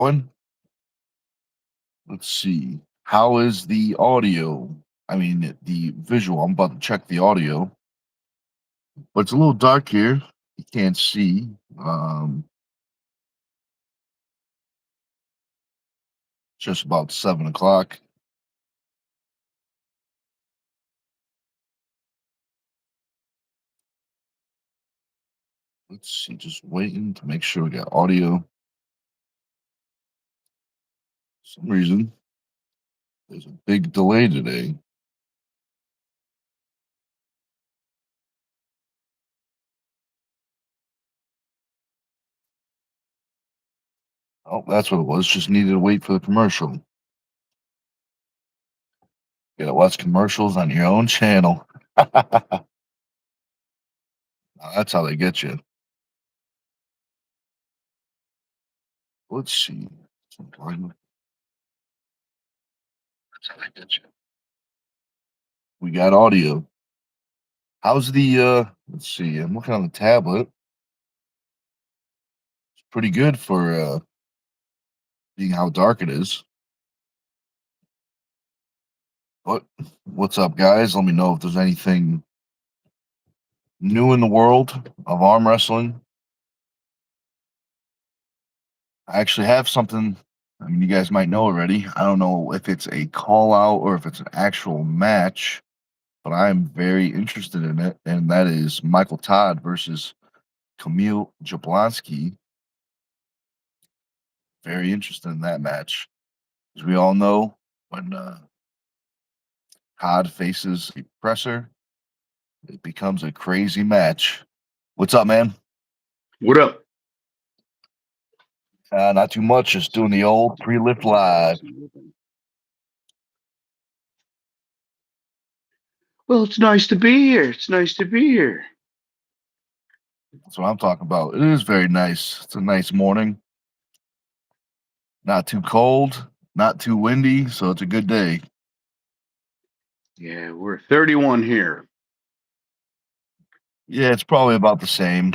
One. Let's see. How is the audio? I mean, the visual. I'm about to check the audio, but it's a little dark here. You can't see. Just about 7 o'clock. Let's see. Just waiting to make sure we got audio. For some reason, there's a big delay today. Oh, that's what it was. Just needed to wait for the commercial. You gotta watch commercials on your own channel. Now, that's how they get you. Let's see. That's how they get you. We got audio. How's the let's see, I'm looking on the tablet. It's pretty good for being how dark it is. What's up, guys? Let me know if there's anything new in the world of arm wrestling. I actually have something. I mean, you guys might know already. I don't know if it's a call out or if it's an actual match, but I'm very interested in it, and that is Michael Todd versus Camille Jablonski. Very interested in that match. As we all know, when Todd faces a presser, it becomes a crazy match. What's up, man? What up? Not too much. Just doing the old pre-lift live. Well, it's nice to be here. It's nice to be here. That's what I'm talking about. It is very nice. It's a nice morning. Not too cold, not too windy, so it's a good day. Yeah, we're 31 here. Yeah, it's probably about the same.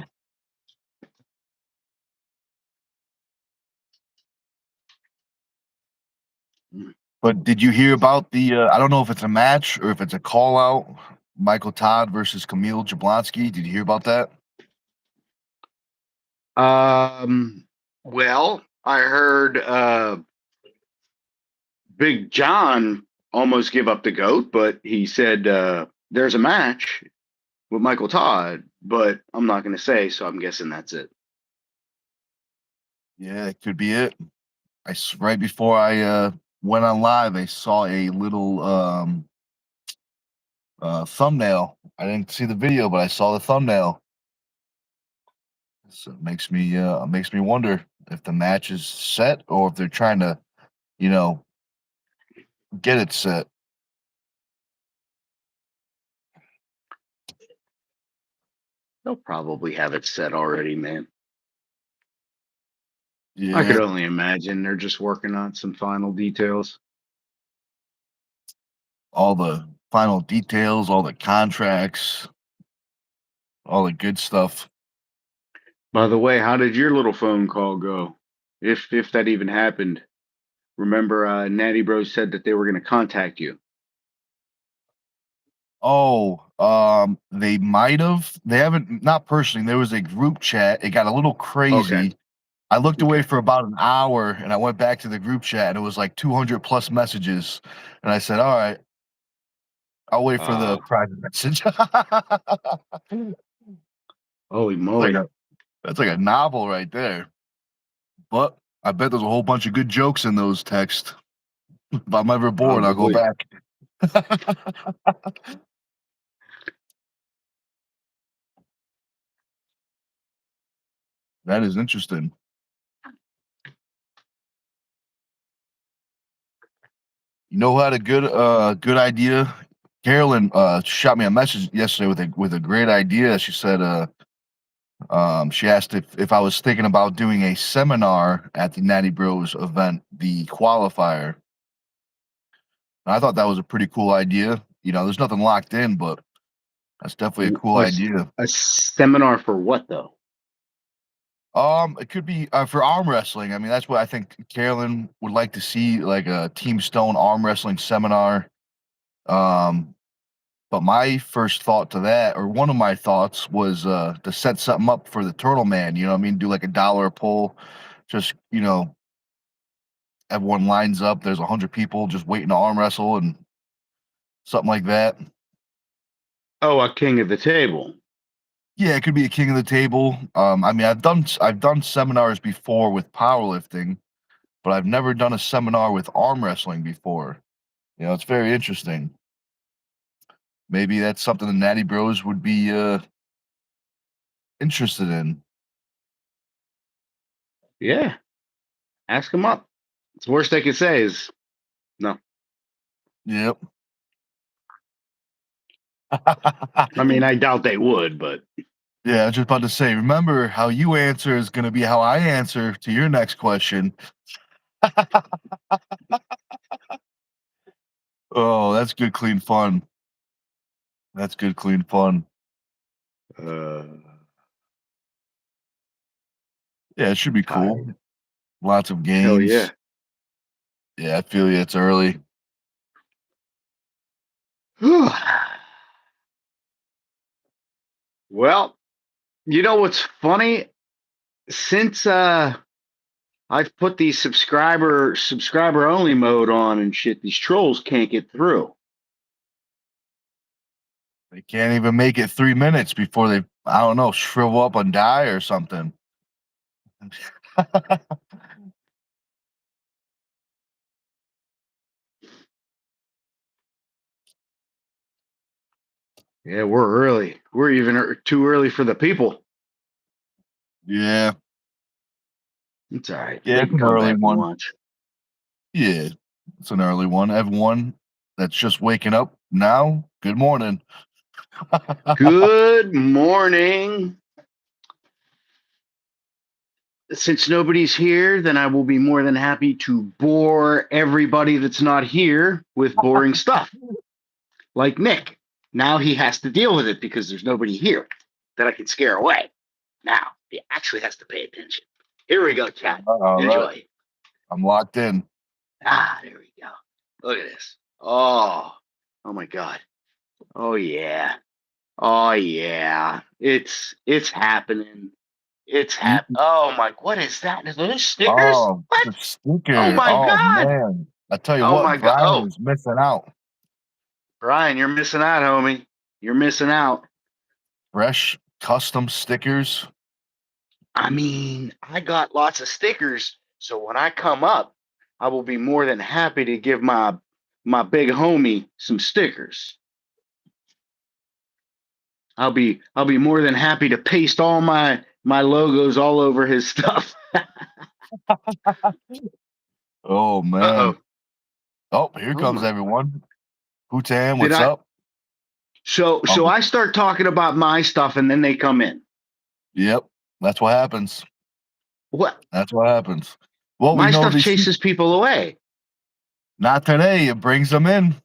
But did you hear about the? I don't know if it's a match or if it's a call out. Michael Todd versus Camille Jablonski. Did you hear about that? Well, I heard Big John almost give up the goat, but he said there's a match with Michael Todd, but I'm not going to say, so I'm guessing that's it. Yeah, it could be it. Right before I went on live, I saw a little thumbnail. I didn't see the video, but I saw the thumbnail. So it makes me wonder if the match is set or if they're trying to, you know, get it set. They'll probably have it set already, man. I could Yeah, only imagine they're just working on some final details. all the final details, all the contracts, all the good stuff. By the way, how did your little phone call go? If that even happened. Remember, Natty Bros said that they were going to contact you. Oh, they might have. They haven't, not personally. There was a group chat. It got a little Okay. crazy. I looked away Okay. for about an hour and I went back to the group chat and it was like 200 plus messages. And I said, all right, I'll wait for the Uh, private message. Holy like moly. that's like a novel right there. But I bet there's a whole bunch of good jokes in those texts. If I'm ever bored, I'll go Probably. back. That is interesting. You know who had a good idea? Carolyn shot me a message yesterday with a great idea. She said she asked if I was thinking about doing a seminar at the Natty Bros event, the qualifier. And I thought that was a pretty cool idea. You know, there's nothing locked in, but that's definitely a cool A, idea. a seminar for what, though? It could be for arm wrestling. I mean, that's what I think Carolyn would like to see, like a Team Stone arm wrestling seminar. Um, but my first thought to that, or one of my thoughts, was to set something up for the Turtle Man. You know what I mean? Do like $1 a pull. Just, everyone lines up. There's 100 people just waiting to arm wrestle and something like that. Oh, a king of the table. Yeah, it could be a king of the table. I mean, I've done seminars before with powerlifting, but I've never done a seminar with arm wrestling before. It's very interesting. Maybe that's something the Natty Bros would be interested in. Yeah, ask them up. It's the worst they could say is no. Yep. I mean, I doubt they would, but Yeah, I was just about to say, remember how you answer is going to be how I answer to your next question. Oh, that's good, clean fun. That's good, clean fun. uh, Yeah, it should be cool. tired. Lots of Hell yeah. games. Yeah, I feel you. It's early. Well, you know what's funny? Since I've put the subscriber only mode on and shit, these trolls can't get through. They can't even make it 3 minutes before they, I don't know, shrivel up and die or something. Yeah, we're early. We're even too early for the people. Yeah. It's all right. Yeah, They it's can an come early back and one. watch. Yeah, it's an early one. Everyone that's just waking up now, good morning. Good morning. Since nobody's here, then I will be more than happy to bore everybody that's not here with boring stuff. Like Nick. Now he has to deal with it because there's nobody here that I can scare away. Now he actually has to pay attention. Here we go, chat. All right, Enjoy. I'm locked in. Ah, there we go. Look at this. Oh my God. Oh yeah. Oh yeah. It's happening. You, Oh my, what is that? Are those stickers? oh, What? the Oh sticker. my Oh God. man, I tell you Oh what, my God. Brian Oh, is missing out. Brian, you're missing out, homie. You're missing out. Fresh custom stickers. I mean, I got lots of stickers, so when I come up, I will be more than happy to give my big homie some stickers. I'll be more than happy to paste all my logos all over his stuff. Oh man. Uh-oh. Oh, here Oh comes my. everyone. Hutan, Did what's I up? so Uncle. I start talking about my stuff and then they come in. Yep, that's what happens. What? That's what happens. Well, we My know stuff these. chases people away. Not today. It brings them in.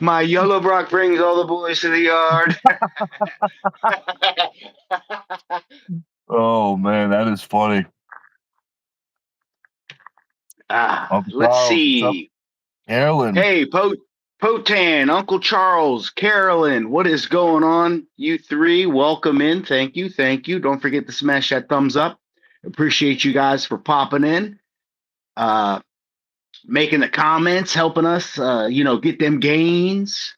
My yellow Brock brings all the boys to the yard. Oh man, that is funny. Uncle Let's Charles, what's up? see. Carolyn. Hey, Potan, Uncle Charles, Carolyn, what is going on? You three, welcome in. Thank you. Thank you. Don't forget to smash that thumbs up. Appreciate you guys for popping in, making the comments, helping us, get them gains.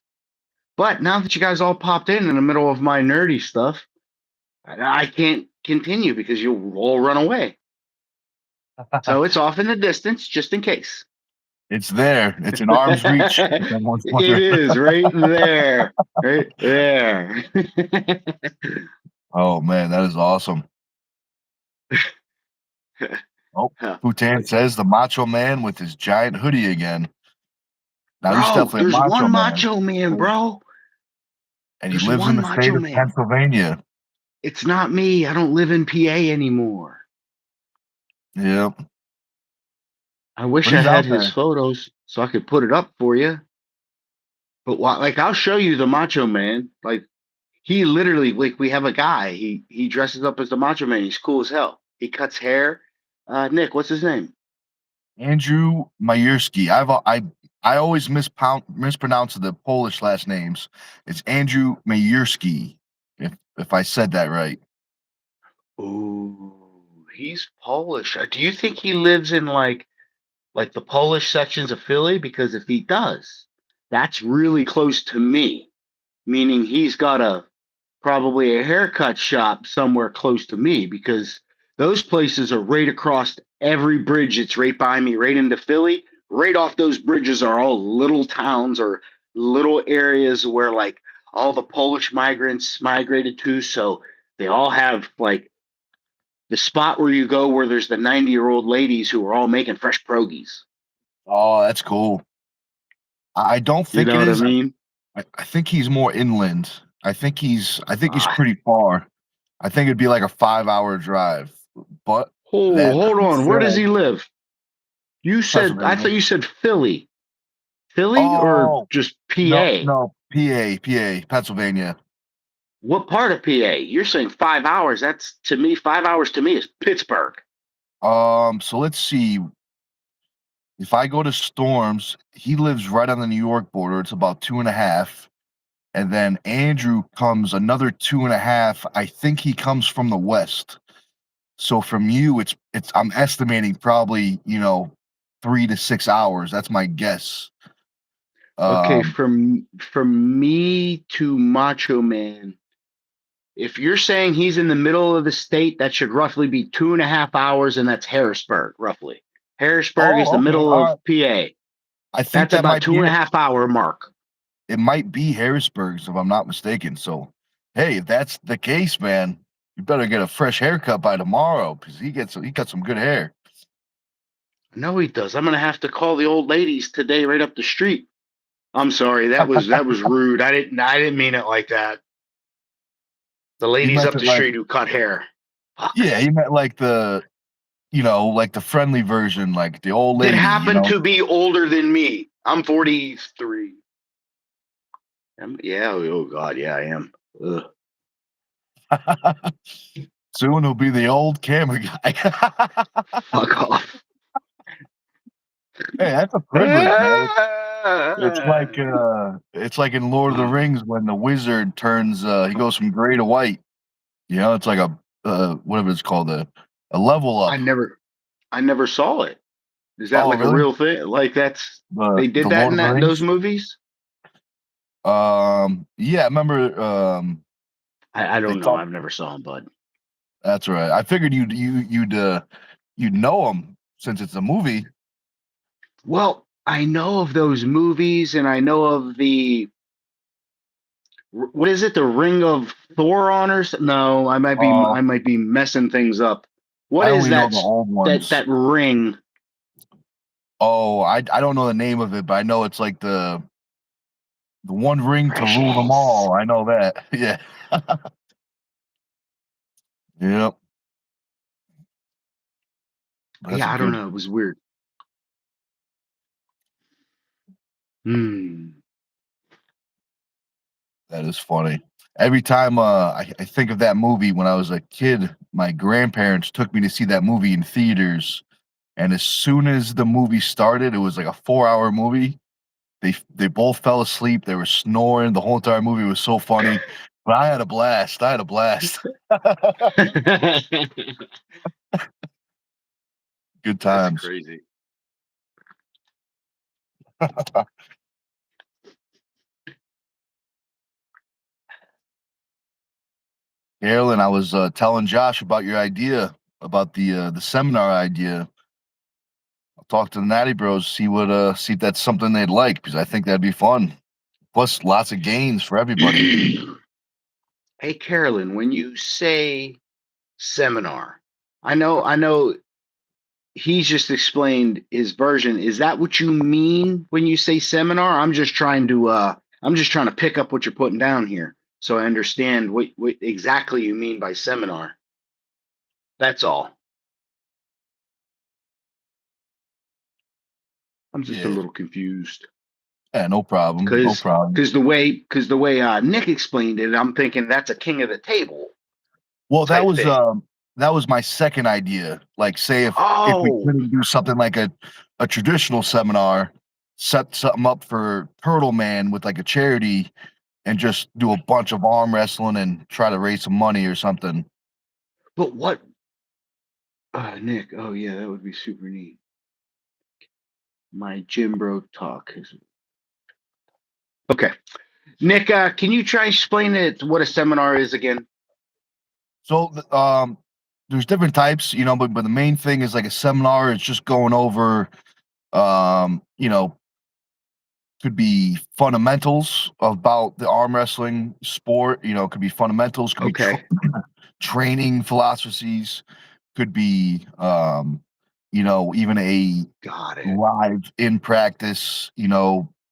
But now that you guys all popped in the middle of my nerdy stuff, I can't continue because you'll all run away. So it's off in the distance just in case. It's there. It's in arm's reach. If anyone's It wondering. is right there. Right there. Oh man, that is awesome. Oh, Bhutan says the Macho Man with his giant hoodie again. Now he's Bro, definitely a there's Macho one Man, macho man, bro. and he There's lives in one the state macho of man. Pennsylvania. It's not me. I don't live in PA anymore. Yep, I but wish I he's had out his there. photos so I could put it up for you. But like, I'll show you the macho man. Like, He literally, like, we have a guy. He dresses up as the Macho Man. He's cool as hell. He cuts hair. Nick, what's his name? Andrew Majewski. I always mispronounce the Polish last names. It's Andrew Majewski, if I said that right. Ooh, he's Polish. Do you think he lives in like the Polish sections of Philly? Because if he does, that's really close to me. Meaning he's got probably a haircut shop somewhere close to me because those places are right across every bridge. It's right by me, right into Philly. Right off those bridges are all little towns or little areas where like all the Polish migrants migrated to. So they all have like the spot where you go where there's the 90-year-old ladies who are all making fresh pierogies. Oh, that's cool. I don't You think know it what I is. mean? I think he's more inland. I think he's Uh, pretty far. I think it'd be like a 5-hour drive. But oh, that hold being on. Where does he said, live? I Pennsylvania. thought you said Philly. Philly or Oh just no, PA? no, PA, Pennsylvania. What part of PA? You're saying 5 hours. That's to me, 5 hours to me is Pittsburgh. So let's see. If I go to Storms, he lives right on the New York border. It's about 2.5. And then Andrew comes another 2.5. I think he comes from the west. So from you, it's I'm estimating probably, 3 to 6 hours. That's my guess. Okay, Um, from me to Macho Man. If you're saying he's in the middle of the state, that should roughly be 2.5 hours, and that's Harrisburg, roughly. Harrisburg is the oh, okay. middle All of right. PA. I think That's that about might two be and a it. half hour mark. It might be Harrisburg's if I'm not mistaken. So, hey, if that's the case, man, you better get a fresh haircut by tomorrow because he got some good hair. No, he does. I'm gonna have to call the old ladies today, right up the street. I'm sorry, that was rude. I didn't mean it like that. The He ladies meant up it the like, street who cut hair. Fuck. yeah, he meant like like the friendly version, like the old That lady, happen to be older than me. I'm 43. Yeah. Oh God. Yeah, I am. Ugh. Soon he'll be the old camera guy. Fuck off. Hey, that's a privilege, man. It's like in Lord of the Rings when the wizard turns he goes from gray to white. It's like a whatever it's called, a level I up. never, I never saw it. Is that Oh, like a really? real thing? Like The they the did that Lord in of the those Rings? movies? Yeah, I remember I they don't know. talked. I've never saw him, bud. That's right. I figured you'd know him since it's a movie. Well, I know of those movies, and I know of the what is it? The Ring of Thoron or no? Uh, I might be messing things up. What I is only know that? the old That ones. ring? Oh, I don't know the name of it, but I know it's like the one ring to rule them Precious. all. I know that. Yeah. Yep. That's a Yeah, I don't good. know. It was weird. Hmm. That is funny. Every time I think of that movie when I was a kid, my grandparents took me to see that movie in theaters, and as soon as the movie started, it was like a 4-hour movie. They both fell asleep. They were snoring. The whole entire movie was so funny, but I had a blast. I had a blast. Good That's times. crazy. Carolyn, I was telling Josh about your idea about the seminar idea. I'll talk to the Natty Bros, see if that's something they'd like because I think that'd be fun. Plus, lots of gains for everybody. Hey, Carolyn, when you say seminar, I know he's just explained his version. Is that what you mean when you say seminar? I'm just trying to pick up what you're putting down here so I understand what exactly you mean by seminar. That's all. I'm just a Yeah. little confused. Yeah, no problem. No Because problem. the way Nick explained it, I'm thinking that's a king of the table Well, type thing. that was my second idea. Like, say if we Oh, couldn't do something like a traditional seminar, set something up for Turtle Man with like a charity, and just do a bunch of arm wrestling and try to raise some money or something. but what, Nick? Oh yeah, that would be super neat. My gym bro talk is okay. Nick, can you try explain it what a seminar is again? So, there's different types, but the main thing is like a seminar. It's just going over, you know, could be fundamentals about the arm wrestling sport. Could be fundamentals, could be Okay, training philosophies, could be, even a got it. live in practice,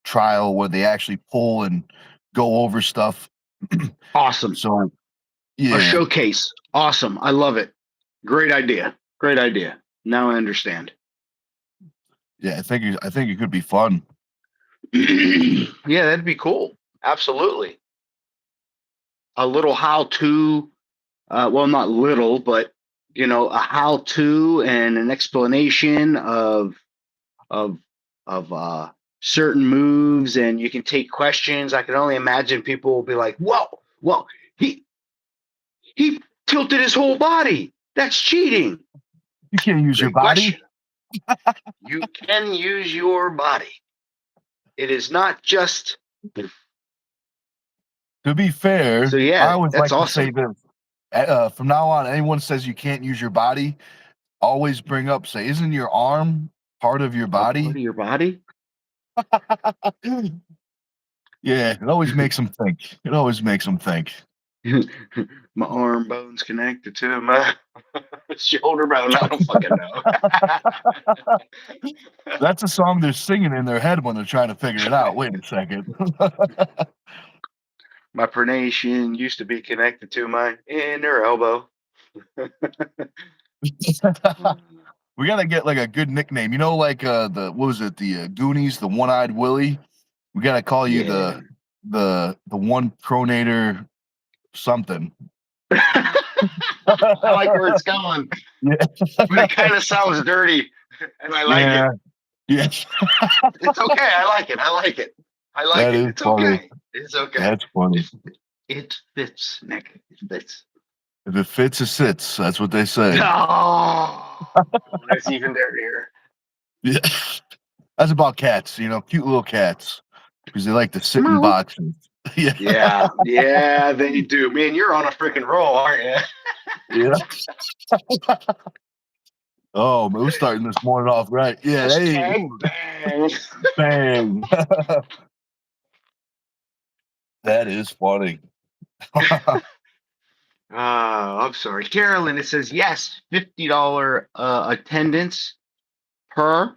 trial where they actually pull and go over stuff. Awesome. So, A yeah, showcase. Awesome. I love it. Great idea. Great idea. Now I understand. yeah, I think it could be fun. Yeah, that'd be cool. Absolutely. A little how to, well, not little, but a how to and an explanation of certain moves, and you can take questions. I can only imagine people will be like, "Whoa, well, he he tilted his whole body. That's cheating." You can't use your Great body. question. You can use your body. It is not just To be fair, so. I Yeah, always that's like to say awesome. this. From now on, anyone says you can't use your body, always bring up, say, isn't your arm part of your A part body? of your body. Yeah, it always makes them think. It always makes them think. My arm bone's connected to my shoulder bone. I don't fucking know. That's a song they're singing in their head when they're trying to figure it out. Wait a second. My pronation used to be connected to my inner elbow. We gotta get like a good nickname. Like the what was it? The Goonies, the One-Eyed Willie. We gotta call you Yeah. the one pronator something. I like where it's going, Yeah. but it kind of sounds dirty, and I like it. Yeah. Yes. It's okay. I like it. I like it. I like That it. is It's funny. okay. It's okay. That's funny. It, it fits, Nick. It fits. If it fits, it sits. That's what they say. Oh, that's even dirtier. Yeah. That's about cats, cute little cats because they like to sit in Meow. boxes. Yeah. Yeah, yeah, they do. Man, you're on a freaking roll, aren't you? Yeah. Oh, man, we're starting this morning off right. Yeah. Hey, Hashtag bang. bang. That is funny. I'm sorry. Carolyn, it says yes, $50 attendance per,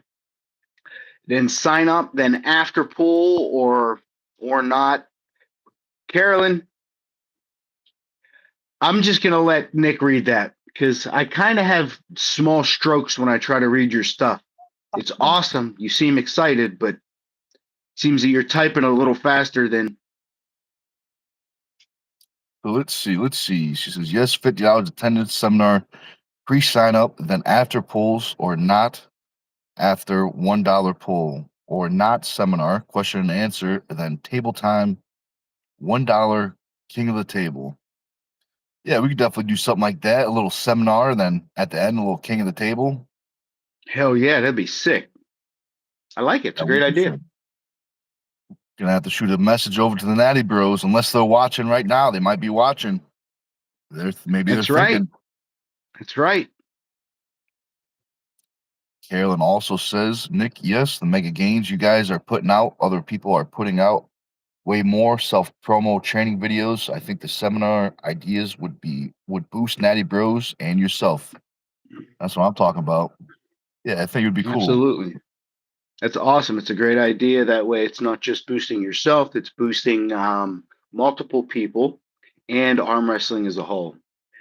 then sign up, then after pool or not. Carolyn, I'm just gonna let Nick read that because I kind of have small strokes when I try to read your stuff. It's awesome. You seem excited, but it seems that you're typing a little faster than So let's see. Let's see. She says yes, $50 attendance seminar, pre sign up, then after polls or not after $1 poll or not seminar, question and answer, then table time, $1 king of the table. Yeah, we could definitely do something like that. A little seminar, and then at the end, a little king of the table. hell yeah, that'd be sick. I like it. It's a That would great be idea. fun. Gonna have to shoot a message over to the Natty Bros. Unless they're watching right now, they might be watching. Maybe they're That's right. thinking. That's right. Carolyn also says, Nick, yes, the mega gains you guys are putting out, other people are putting out way more self promo training videos. I think the seminar ideas would boost Natty Bros and yourself. That's what I'm talking about. Yeah, I think it would be cool. Absolutely. That's awesome. It's a great idea. That way, it's not just boosting yourself, it's boosting multiple people and arm wrestling as a whole.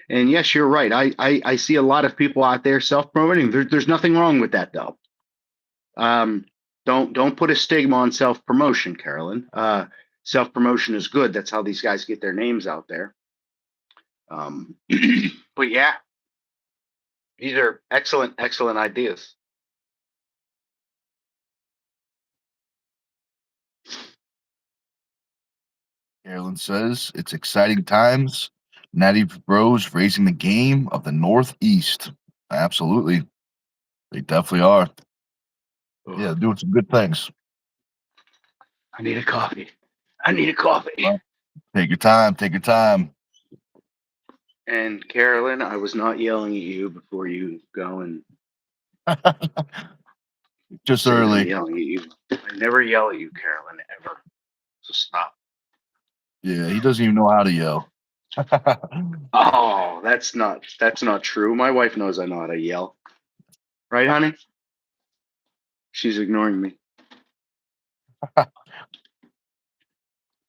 And yes, you're right. I see a lot of people out there self promoting. There's nothing wrong with that, though. Um, Don't put a stigma on self promotion, Carolyn. Self promotion is good. That's how these guys get their names out there. But yeah, these are excellent, excellent ideas. Carolyn says it's exciting times. Natty Bros raising the game of the Northeast. Absolutely. They definitely are. Yeah, doing some good things. I need a coffee. I need a coffee. Well, take your time. Take your time. And Carolyn, I was not yelling at you before you go and Just say that I'm early. yelling at you. I never yell at you, Carolyn, ever. So stop. Yeah, he doesn't even know how to yell. Oh, that's not true. My wife knows I know how to yell. Right, honey? She's ignoring me.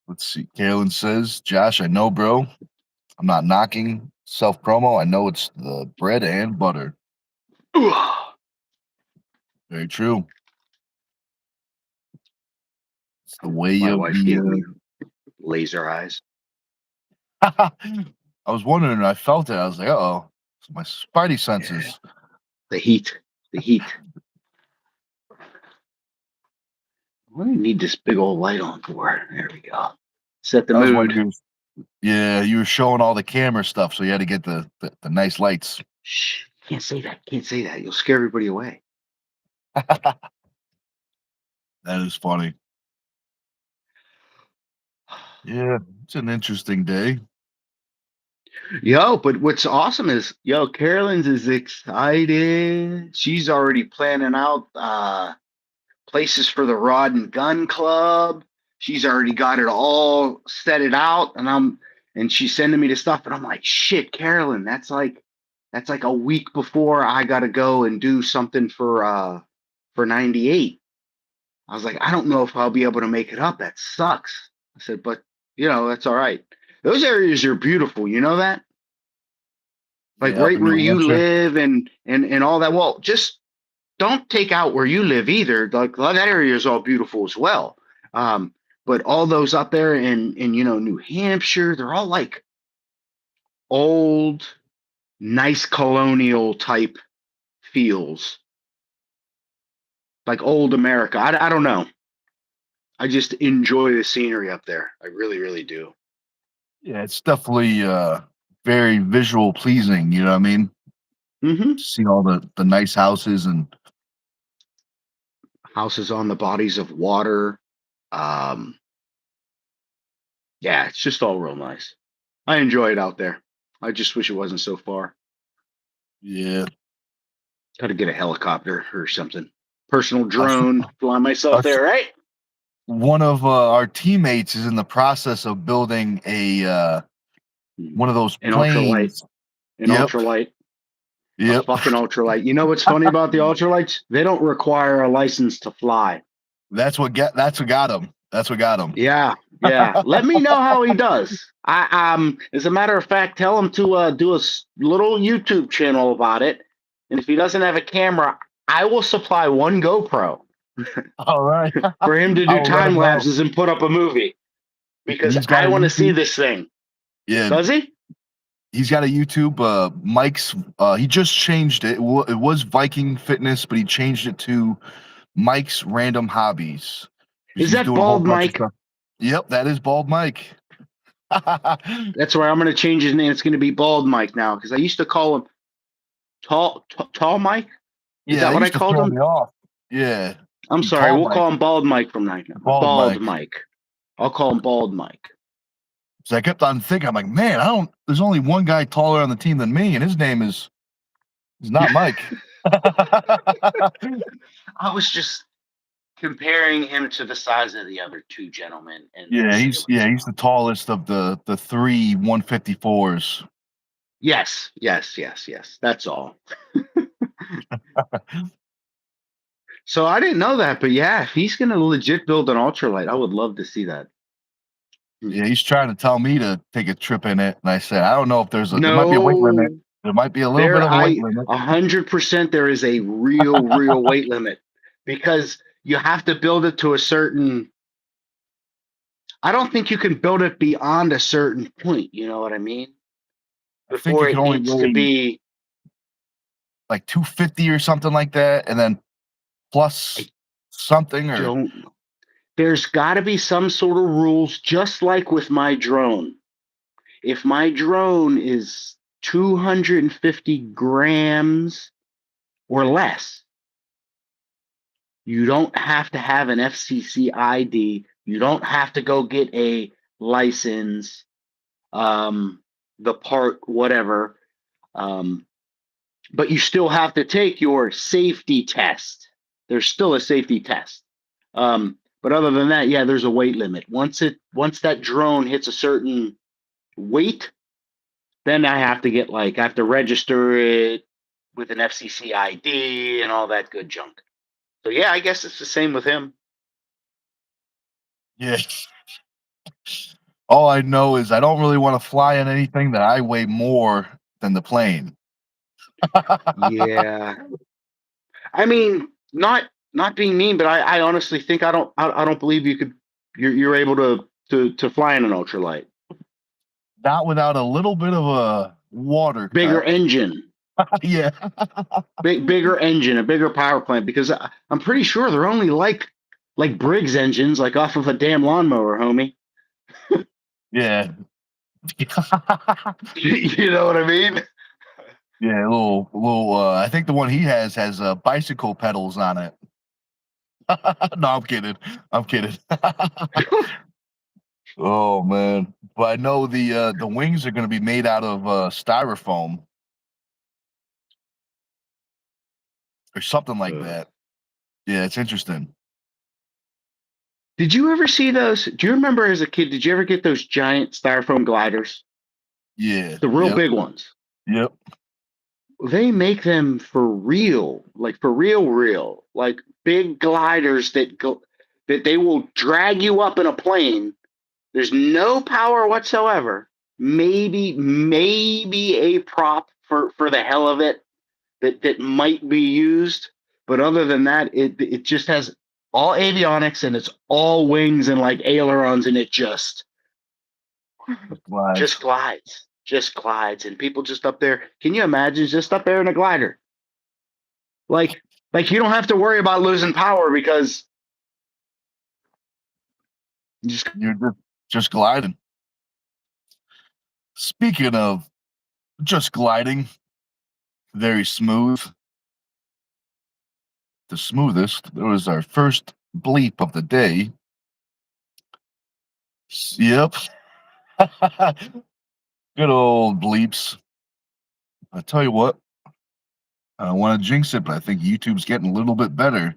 Let's see. Carolyn says, Josh, I know, bro. I'm not knocking self promo. I know it's the bread and butter. Very true. It's the way My of wife gave me the. laser eyes. I was wondering. I felt it. I was like, oh, my spidey senses. Yeah. The heat. The heat. What do you need this big old light on for? There we go. Set the That was when mood. you were showing all the camera stuff, so you had to get the nice lights. Shh. Can't say that. Can't say that. You'll scare everybody away. That is funny. Yeah, it's an interesting day. Yo, but what's awesome is, Carolyn's is excited. She's already planning out places for the Rod and Gun Club. She's already got it all set it out, and she's sending me the stuff, and I'm like, shit, Carolyn, that's like a week before I gotta go and do something for 98. I was like, I don't know if I'll be able to make it up. That sucks. I said, but that's all right. Those areas are beautiful. You know that? Like Yeah, up right in where New you Hampshire. live and all that. Well, just don't take out where you live either. Like that area is all beautiful as well. But all those up there in New Hampshire, they're all like old, nice colonial type feels. Like old America. I don't know. I just enjoy the scenery up there. I really, really do. Yeah, it's definitely very visual pleasing. You know what I mean? Mm-hmm. See all the nice houses and Houses on the bodies of water. Um, yeah, it's just all real nice. I enjoy it out there. I just wish it wasn't so far. yeah. Got to get a helicopter or something. Personal I s- drone, fly myself I s- there, right? One of our teammates is in the process of building a one of those An ultralight, planes. an Yep, ultralight, a yep. fucking ultralight. You know what's funny about the ultralights? They don't require a license to fly. That's what got him. That's what got him. Yeah, yeah. Let me know how he does. As a matter of fact, tell him to do a little YouTube channel about it. And if he doesn't have a camera, I will supply one GoPro All right. for him to I do will let time him know. lapses and put up a movie because He's got I a want to see YouTube. this thing. Yeah, Does he? he's got a YouTube. Mike's. He just changed it. It was Viking Fitness, but he changed it to Mike's Random Hobbies because Is he's that doing a whole Bald bunch of Mike? stuff. Yep, that is Bald Mike. That's where I'm going to change his name. It's going to be Bald Mike now because I used to call him Tall Mike. Is Yeah, that that what I used to called throw him? me off. Yeah, I'm sorry. Tall We'll Mike, call him Bald Mike from now. Bald Bald Mike. Mike. I'll call him Bald Mike. So I kept on thinking, I'm like, man, I don't. There's only one guy taller on the team than me, and his name is not Mike. I was just comparing him to the size of the other two gentlemen in the Yeah, sailors. he's the tallest of the three 154s. Yes, yes, yes, yes. That's all. So I didn't know that, but yeah, if he's gonna legit build an ultralight, I would love to see that. Yeah, he's trying to tell me to take a trip in it, and I said, I don't know if there might be a weight limit. No, There might be a little bit there of a weight I limit. 100% there is a real weight limit because you have to build it to a certain. I don't think you can build it beyond a certain point. You know what I mean? I think Before it can it only needs to weigh be. like 250 or something like that, and then I plus something or don't know. There's got to be some sort of rules, just like with my drone. If my drone is 250 grams or less, you don't have to have an FCC ID. You don't have to go get a license, the part, whatever. Um, but you still have to take your safety test. There's still a safety test. But other than that, yeah, there's a weight limit. Once that drone hits a certain weight, then I have to register it with an FCC ID and all that good junk. So yeah, I guess it's the same with him. yeah. All I know is I don't really want to fly in anything that I weigh more than the plane. Yeah, I mean, not being mean, but I honestly think I don't believe you could. You're able to fly in an ultralight. Not without a little bit of a water Bigger cut. engine, Yeah. bigger engine, a bigger power plant. Because I'm pretty sure they're only like Briggs engines, like off of a damn lawnmower, homie. Yeah. You know what I mean? Yeah, little I think the one he has bicycle pedals on it. No, I'm kidding. I'm kidding. Oh man. But I know the wings are gonna be made out of styrofoam or something like that. Yeah, it's interesting. Did you ever see those? Do you remember as a kid? Did you ever get those giant styrofoam gliders, Yeah. the real Yep. big ones? Yep. They make them for real, like for real, like big gliders that they will drag you up in a plane. There's no power whatsoever. Maybe a prop for the hell of it that might be used, but other than that, it just has all avionics and it's all wings and like ailerons, and it Glides. just glides, and people just up there. Can you imagine just up there in a glider? Like like you don't have to worry about losing power because you just You're just gliding. Speaking of just gliding, very smooth. The smoothest. That was our first bleep of the day. Yep. Good old bleeps. I tell you what, I don't want to jinx it, but I think YouTube's getting a little bit better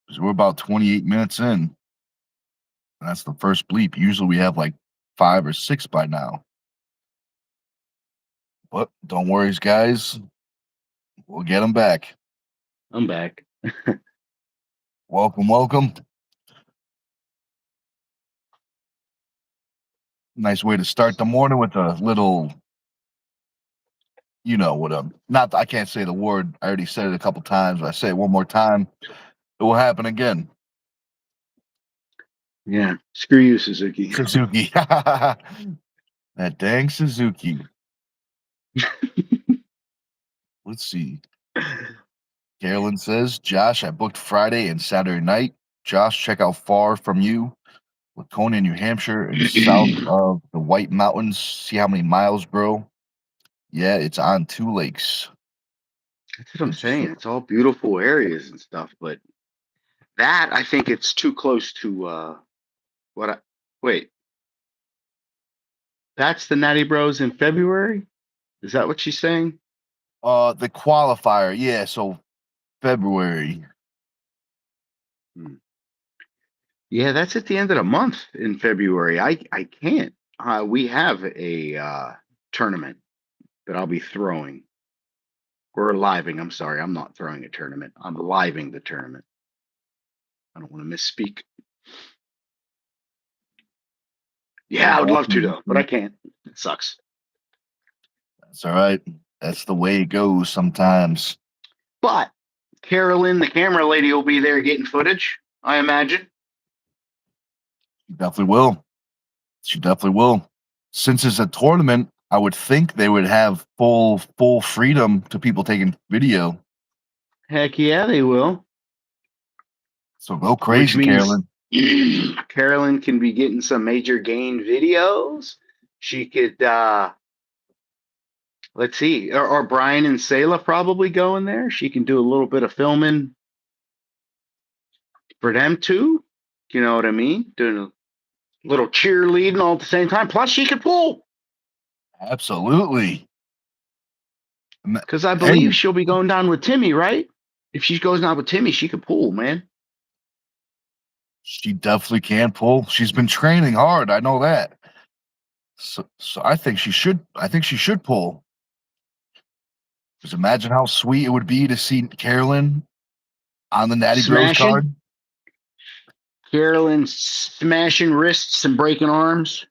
because we're about 28 minutes in. And that's the first bleep. Usually we have like 5 or 6 by now. But don't worry, guys. We'll get them back. I'm back. Welcome, welcome. Nice way to start the morning with a little, you know what not I can't say the word. I already said it a couple times, but I say it one more time. It will happen again. Yeah, screw you, Suzuki. Suzuki. That dang Suzuki. Let's see. Carolyn says, Josh, I booked Friday and Saturday night. Josh, check out Far From You, Laconia, New Hampshire, and south of the White Mountains. See how many miles, bro? Yeah, it's on 2 lakes. That's what I'm saying. It's all beautiful areas and stuff, but that I think it's too close to what I wait. That's the Natty Bros in February? Is that what she's saying? The qualifier, yeah, so February. Hmm. Yeah, that's at the end of the month in February. I can't. We have a tournament that I'll be throwing. Or living. I'm sorry. I'm not throwing a tournament. I'm living the tournament. I don't want to misspeak. Yeah, I would love to though, but I can't. It sucks. That's all right. That's the way it goes sometimes. But Carolyn, the camera lady, will be there getting footage. I imagine. She definitely will. She definitely will. Since it's a tournament, I would think they would have full freedom to people taking video. Heck yeah, they will. So go Which crazy, means Carolyn. Carolyn can be getting some major gain videos. She could, let's see, or Brian and Selah probably go in there. She can do a little bit of filming for them too. You know what I mean? Doing a little cheerleading all at the same time. Plus, she could pull Absolutely. because I Hey, believe she'll be going down with Timmy, right? If she goes down with Timmy, she could pull, man. she definitely can pull. She's been training hard. I know that. So I think she should. I think she should pull. Just imagine how sweet it would be to see Carolyn on the Natty Bros Smashing, card. Carolyn smashing wrists and breaking arms,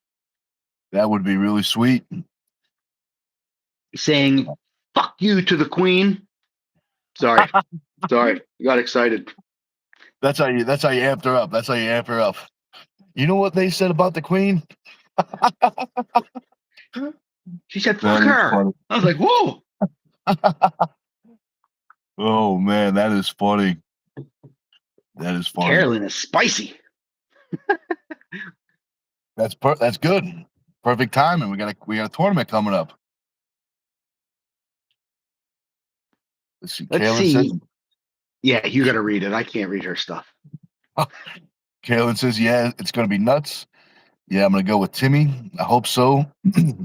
That would be really sweet. saying "fuck you" to the Queen. Sorry, sorry, I got excited. That's how you. That's how you amped her up. That's how you amp her up. You know what they said about the Queen? She said "fuck That is her." funny. I was like, "Whoa!" Oh man, that is funny. That is funny. Carolyn is spicy. That's good. Perfect timing. We got a tournament coming up. Let's see. Let's Carolyn says. see. Yeah, you got to read it. I can't read her stuff. Carolyn says, "Yeah, it's gonna be nuts. Yeah, I'm gonna go with Timmy. I hope so.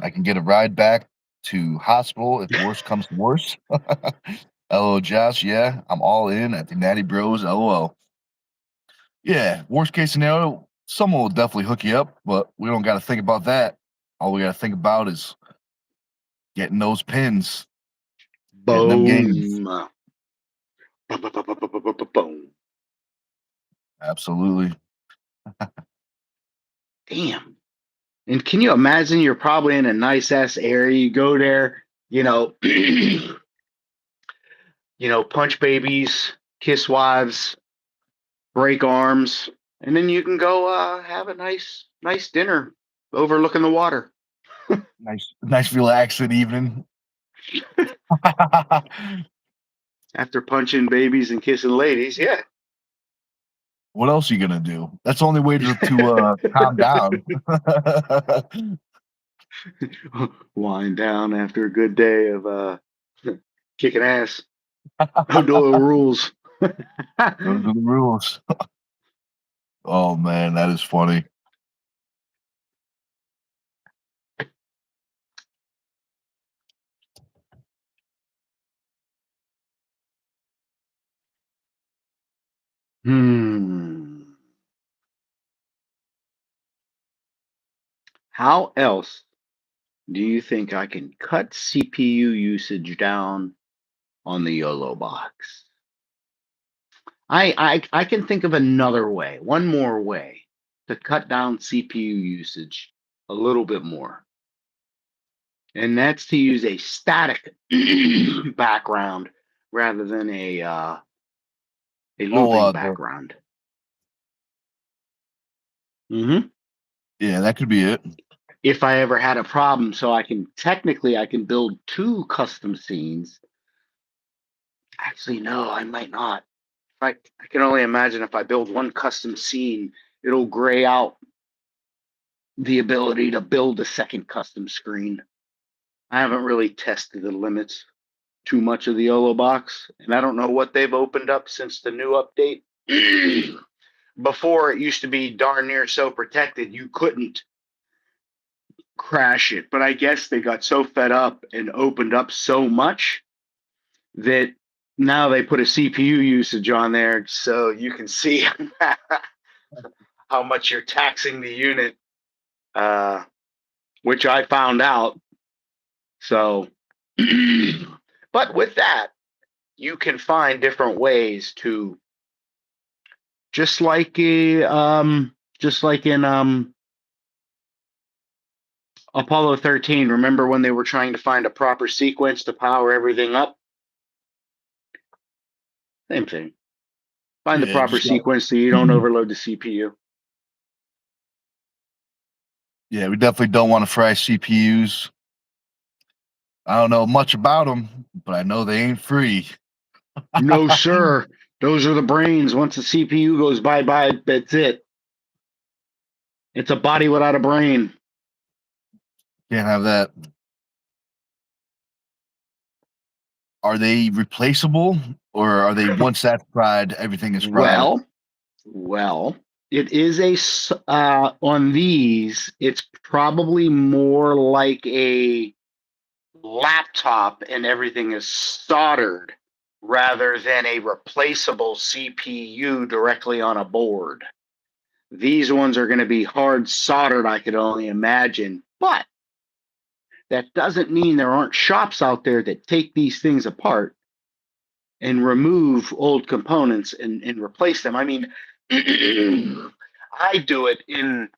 I can get a ride back to hospital if worse comes to worse." LO Josh, yeah, I'm all in at the Natty Bros. LOL. Yeah, worst case scenario, someone will definitely hook you up, but we don't got to think about that. All we got to think about is getting those pins, getting them games. Boom. Boom. Absolutely. Damn. And can you imagine you're probably in a nice ass area. You go there, punch babies, kiss wives, break arms, and then you can go have a nice dinner overlooking the water. Nice relaxing evening. After punching babies and kissing ladies, yeah. What else are you gonna do? That's the only way to calm down. Wind down after a good day of kicking ass. No rules. Those are the rules. Oh man, that is funny. Hmm. How else do you think I can cut CPU usage down on the YOLO box? I can think of another way, one more way to cut down CPU usage a little bit more. And that's to use a static background rather than a Oh, looping background. Hmm. yeah, that could be it. If I ever had a problem, so I can build two custom scenes. Actually, no, I might not. I can only imagine if I build one custom scene, it'll gray out the ability to build a second custom screen. I haven't really tested the limits too much of the YOLO box, and I don't know what they've opened up since the new update. Before, it used to be darn near so protected you couldn't crash it, but I guess they got so fed up and opened up so much that now they put a CPU usage on there so you can see how much you're taxing the unit, which I found out. So, but with that, you can find different ways to just like in Apollo 13. Remember when they were trying to find a proper sequence to power everything up? Same thing. Find the Yeah, proper just got. sequence so you don't overload the CPU. Yeah, we definitely don't want to fry CPUs. I don't know much about them, but I know they ain't free. No, sir. Those are the brains. Once the CPU goes bye bye, that's it. It's a body without a brain. Can't have that. Are they replaceable, or are they once that's fried, everything is fried? Well, it is on these. It's probably more like a laptop, and everything is soldered rather than a replaceable CPU directly on a board. These ones are going to be hard soldered, I could only imagine. But that doesn't mean there aren't shops out there that take these things apart and remove old components and replace them. I mean, I do it in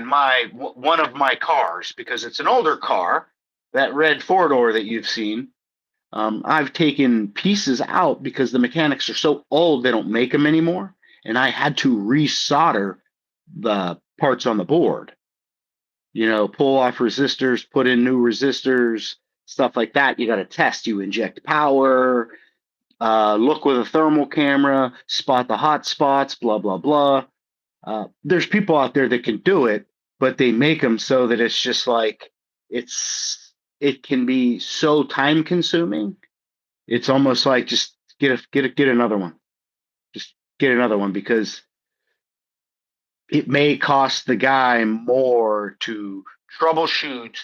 my one of my cars because it's an older car, that red four door that you've seen. I've taken pieces out because the mechanics are so old they don't make them anymore, and I had to resolder the parts on the board. You know, pull off resistors, put in new resistors, stuff like that. You got to test. You inject power, look with a thermal camera, spot the hot spots, blah blah blah. There's people out there that can do it, but they make them so that it's just like it can be so time consuming. It's almost like just get another one. Just get another one because it may cost the guy more to troubleshoot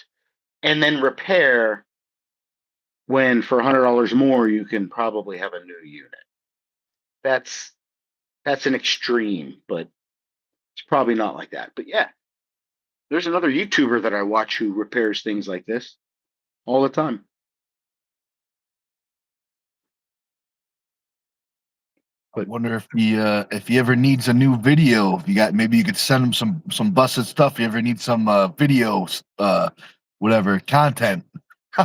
and then repair when for $100 more you can probably have a new unit. That's an extreme, but it's probably not like that. But yeah, there's another YouTuber that I watch who repairs things like this all the time. I wonder if he ever needs a new video. If you got, maybe you could send him some busted stuff. If you ever need some video whatever content. So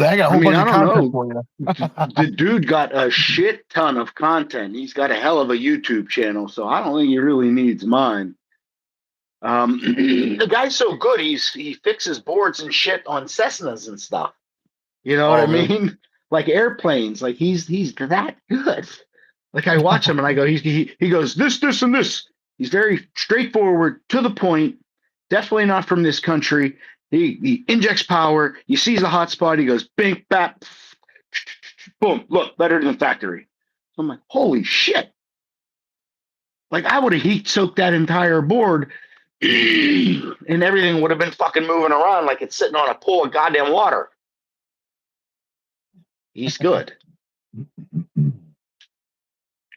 I got a I whole mean, bunch I of don't content know. for you. The dude got a shit ton of content. He's got a hell of a YouTube channel, so I don't think he really needs mine. The guy's so good. He fixes boards and shit on Cessnas and stuff. You know what Oh I really? mean? Like airplanes. Like he's that good. Like I watch him and I go, he goes this and this. He's very straightforward, to the point. Definitely not from this country. He injects power. He sees a hot spot. He goes, bing, bap, boom. Look, better than factory. So I'm like, holy shit! Like I would have heat soaked that entire board, and everything would have been fucking moving around like it's sitting on a pool of goddamn water. He's good.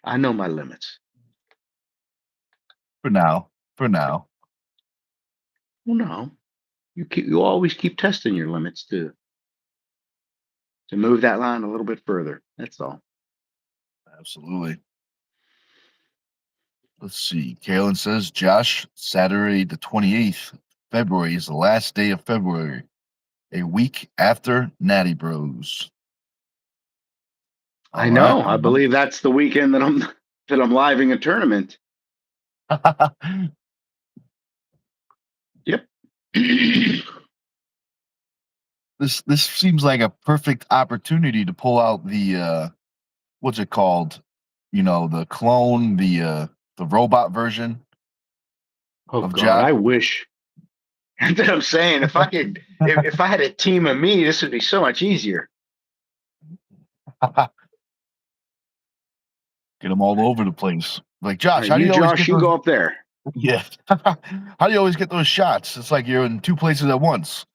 I know my limits. For now. For now. Well, no, you always keep testing your limits to move that line a little bit further. That's all. Absolutely. Let's see. Kaylin says, Josh, Saturday the 28th February is the last day of February, a week after Natty Bros. I All right. know. I believe that's the weekend that I'm living a tournament. Yep. This seems like a perfect opportunity to pull out the what's it called? You know, the clone, the robot version Oh of God, Josh. I wish. That's what I'm saying. If I could, if I had a team of me, this would be so much easier. Get them all over the place. Like All Josh, right, how do you, you always get Josh, you those? go up there. Yeah. How do you always get those shots? It's like you're in two places at once.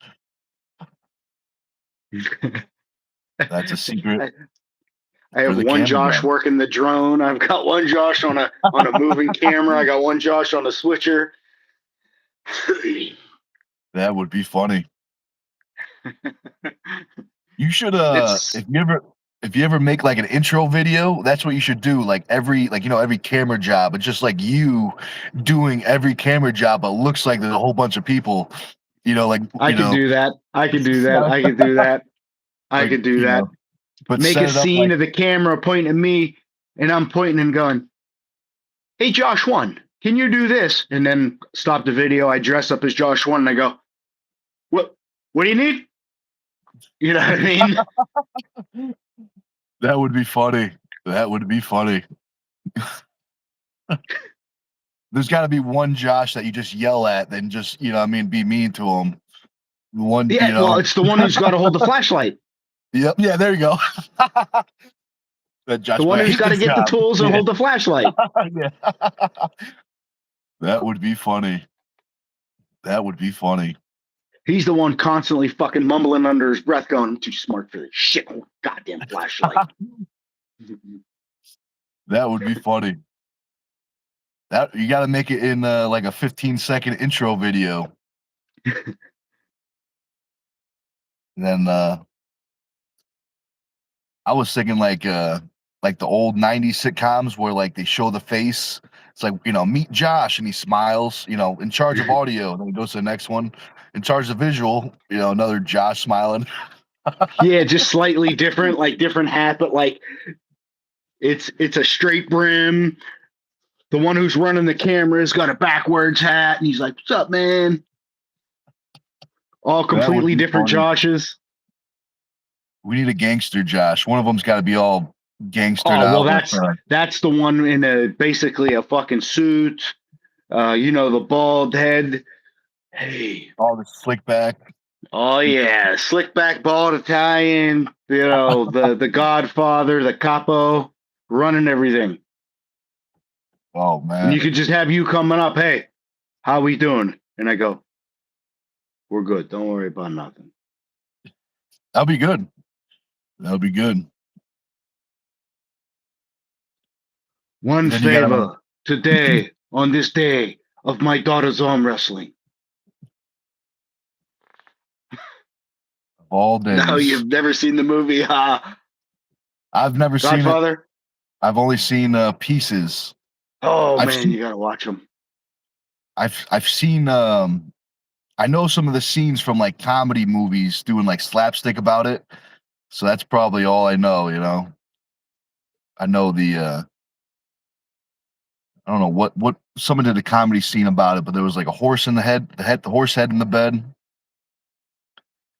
That's a secret I for have the one camera Josh guy. working the drone. I've got one Josh on a moving camera. I got one Josh on a switcher. That would be funny. You should It's if you ever make like an intro video, that's what you should do. Like every camera job, it's just like you doing every camera job, but looks like there's a whole bunch of people, like I could do that. I could do that. I could do that. I like could do that. but Make set a it up scene like of the camera pointing at me, and I'm pointing and going, hey, Josh One, can you do this? And then stop the video. I dress up as Josh One and I go, what do you need? You know what I mean? That would be funny. That would be funny. There's got to be one Josh that you just yell at, then just, you know what I mean, be mean to him. One, Yeah, you well, know. it's the one who's got to hold the flashlight. Yep. Yeah, there you go. That The Josh, one but I who's hate got to this get the job. tools and Yeah. hold the flashlight. Yeah. That would be funny. That would be funny. He's the one constantly fucking mumbling under his breath, going, "I'm too smart for this shit. Oh, goddamn flashlight." That would be funny. That you got to make it in like a 15-second intro video. Then I was thinking like the old 90s sitcoms where like they show the face. It's like, you know, meet Josh and he smiles, you know, in charge of audio. Then he goes to the next one, in charge of visual, you know, another Josh smiling. Yeah, just slightly different, like different hat, but like it's a straight brim. The one who's running the camera's got a backwards hat, and he's like, "What's up, man?" All That would completely be different funny. Joshes. We need a gangster Josh. One of them's got to be all gangstered Oh well, out with that's the one in a basically a fucking suit. You know, the bald head. Hey, all the slick back. oh yeah, slick back bald Italian. You know, the Godfather, the capo, running everything. Oh And you man, could just have you coming up. Hey, how we doing? And I go, we're good. Don't worry about nothing. that'll be good. That'll be good. One And then you got to favor today on this day of my daughter's arm wrestling. all No, days. you've never seen the movie I've never seen it. Godfather? I've only seen pieces. Oh I've man, seen. you gotta watch them. I've seen. I know some of the scenes from like comedy movies doing like slapstick about it. So that's probably all I know. You know, I know the. I don't know what someone did a comedy scene about it, but there was like a horse in the head, the horse head in the bed.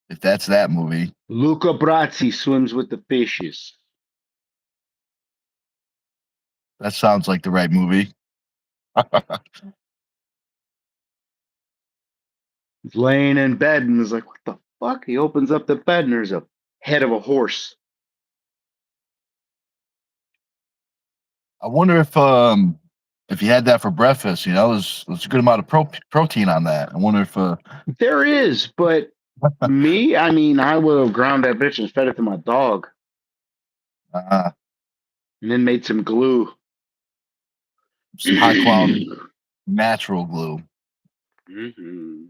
If that's that movie, Luca Brazzi swims with the fishes. that sounds like the right movie. He's laying in bed and is like, what the fuck? He opens up the bed and there's a head of a horse. I wonder if you had that for breakfast, you know, there's a good amount of protein on that. I wonder if There is, but me, I mean, I would have ground that bitch and fed it to my dog uh, and then made some glue. some high quality natural glue. Mhm.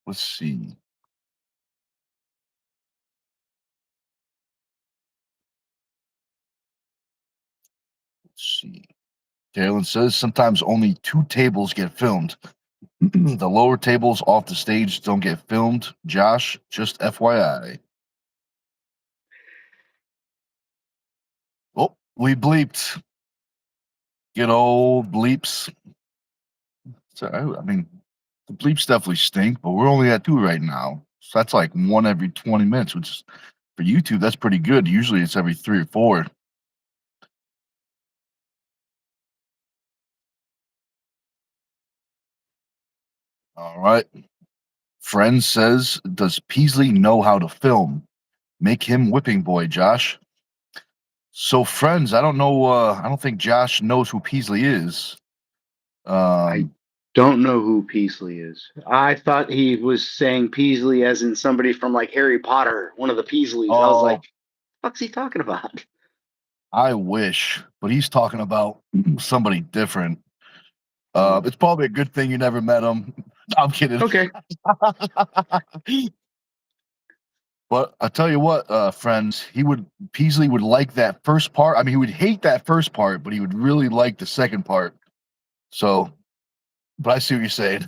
Let's see. Let's see. Carolyn says sometimes only 2 tables get filmed. The lower tables off the stage don't get filmed. Josh, just FYI. Oh, we bleeped. Good old bleeps. So I mean, the bleeps definitely stink, but we're only at 2 right now. So that's like one every 20 minutes, which is for YouTube, that's pretty good. Usually it's every 3 or 4. All right. Friend says, does Peasley know how to film? Make him whipping boy, Josh. So friends, I don't know. I don't think Josh knows who Peasley is. I Um, don't know who Peasley is. I thought he was saying Peasley as in somebody from like Harry Potter, one of the Peasleys. I was like, oh, what's he talking about? I wish, but he's talking about somebody different. Oh, It's probably a good thing you never met him. I'm kidding. okay. But I tell you what, friends, Peasley would like that first part. I mean, he would hate that first part, but he would really like the second part. So, but I see what you're saying.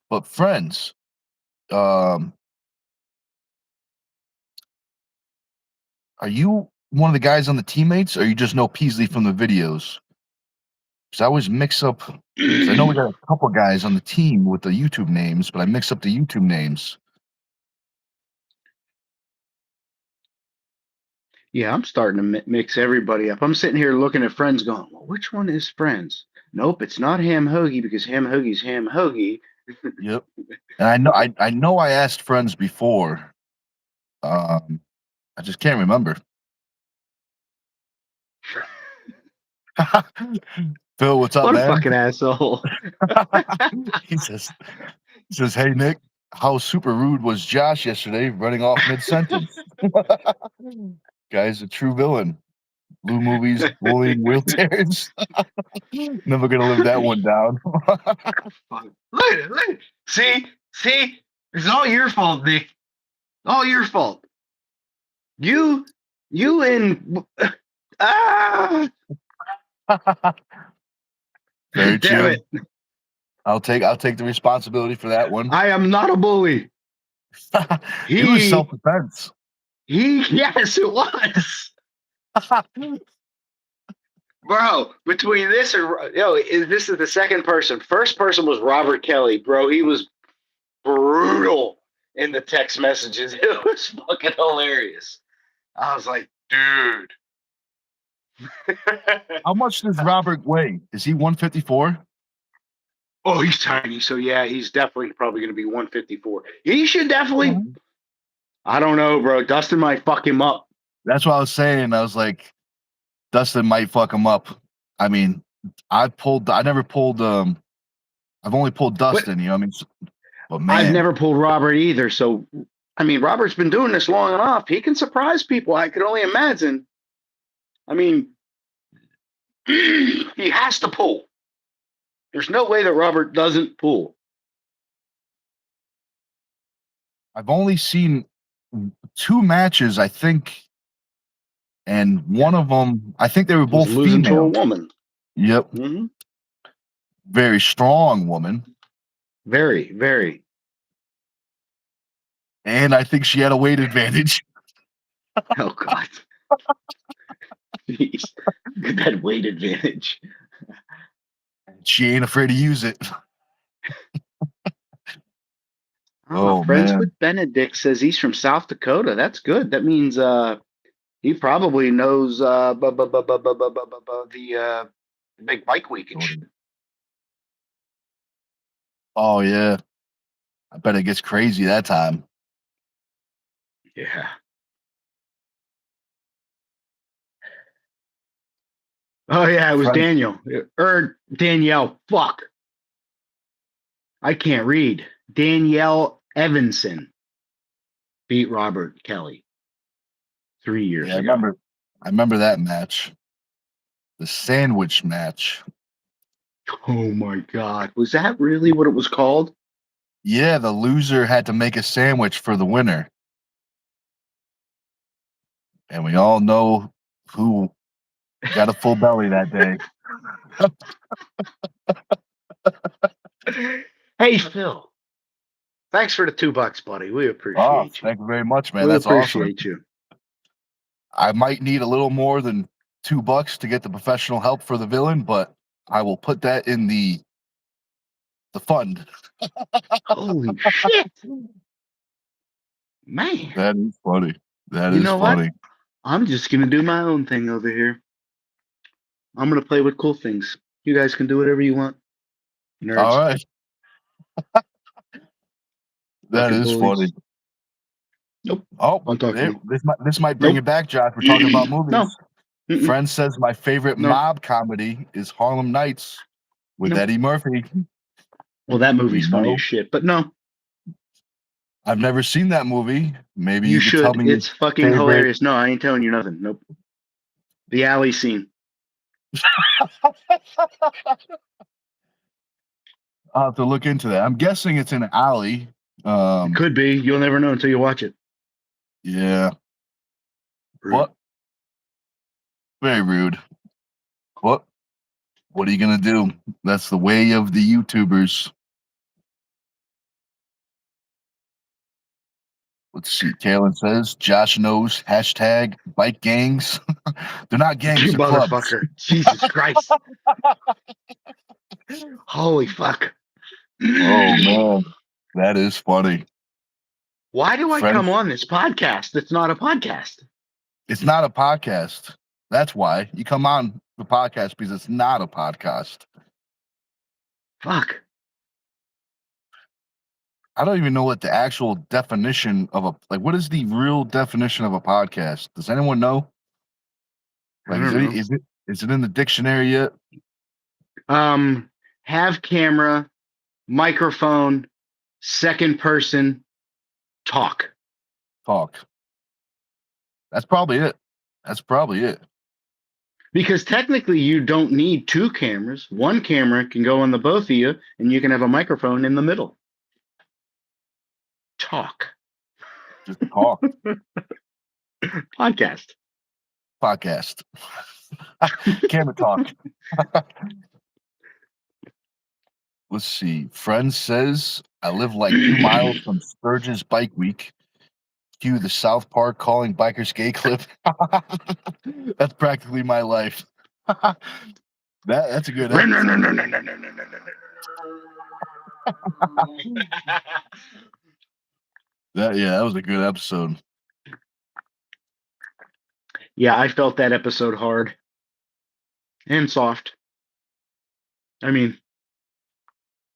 But friends, um, Are you one of the guys on the teammates, or you just know Peasley from the videos? Because I always mix up. Because I know we got a couple guys on the team with the YouTube names, but I mix up the YouTube names. Yeah, I'm starting to mix everybody up. I'm sitting here looking at friends going, well, which one is friends? Nope, it's not Ham Hoagie because Ham Hoagie's Ham Hoagie. Yep. And I know I asked friends before. I just can't remember. Phil, what's up, What a man? fucking asshole. he says, "Hey Nick, how super rude was Josh yesterday, running off mid sentence?" Guy's a true villain. Blue movies, bullying, wheelchairs. Never gonna live that one down. Look. See, it's all your fault, Nick. All your fault. You and ah, Very damn true. it. I'll take the responsibility for that one. I am not a bully. It was He, self-defense. yes, it was. Bro, between this and this is the second person. First person was Robert Kelly, bro. He was brutal in the text messages. It was fucking hilarious. I was like, dude. How much does Robert weigh? Is he 154? Oh, he's tiny. So yeah, he's definitely probably going to be 154. He should definitely. I don't know, bro. Dustin might fuck him up. That's what I was saying. I was like, Dustin might fuck him up. I mean, I never pulled. I've only pulled Dustin. You know what I mean? But I've man, never pulled Robert either. So, I mean, Robert's been doing this long enough. He can surprise people. I could only imagine. I mean, he has to pull. There's no way that Robert doesn't pull. I've only seen 2 matches, I think, and one of them, I think they were Was both losing to a female. woman. Yep, Mm-hmm. very strong woman, Very, very. and I think she had a weight advantage. Oh God. Jeez. That weight advantage. She ain't afraid to use it. Oh, Oh friends man, with Benedict says he's from South Dakota. That's good. That means he probably knows the big bike week and shit. oh yeah, I bet it gets crazy that time. Yeah. Oh yeah, it was Friend, Daniel or Danielle. Fuck, I can't read. Danielle Evanson beat Robert Kelly 3 years yeah, ago. I remember that match, the sandwich match. Oh my God, was that really what it was called? Yeah, the loser had to make a sandwich for the winner. And we all know who got a full belly that day. Hey Phil, thanks for the $2, buddy. We Oh, appreciate you. thank you very much, man. We That's awesome. appreciate you. I might need a little more than $2 to get the professional help for the villain, but I will put that in the fund. Holy shit, man! That is funny. That You is know what? funny. I'm just gonna do my own thing over here. I'm gonna play with cool things. You guys can do whatever you want, All nerds. right. That Fucking is funny. bullies. Nope. Oh, Don't talk to me. this might bring it Nope. back, Josh. We're talking about No. movies. Mm-mm. Friend says my favorite No. mob comedy is Harlem Nights with No. Eddie Murphy. Well, that We movie's funny as know. shit, but no, I've never seen that movie. Maybe you you could tell should. me your It's fucking favorite. hilarious. No, I ain't telling you nothing. Nope. The alley scene. I'll have to look into that. I'm guessing it's in an alley. It could be. You'll never know until you watch it. Yeah. Rude. What? Very rude. What? What are you gonna do? That's the way of the YouTubers. Let's see. Kalen says Josh knows hashtag bike gangs. They're not gangs, You they're clubs. motherfucker. Jesus Christ. Holy fuck. Oh man, that is funny. Why do I come Friends, on this podcast that's not a podcast? it's not a podcast. That's why you come on the podcast, because it's not a podcast. Fuck. I don't even know what the actual definition of what is the real definition of a podcast? Does anyone know? I Like, don't know. is it in the dictionary yet? Have camera, microphone, second person, talk. Talk. That's probably it. That's probably it. Because technically you don't need two cameras. One camera can go on the both of you, and you can have a microphone in the middle. Talk. Just talk. Podcast. Podcast. Camera talk. Let's see. Friend says I live like 2 miles from Sturgis Bike Week. Cue the South Park calling bikers gay clip. That's practically my life. That's a good episode. That was a good episode. Yeah, I felt that episode hard and soft. I mean,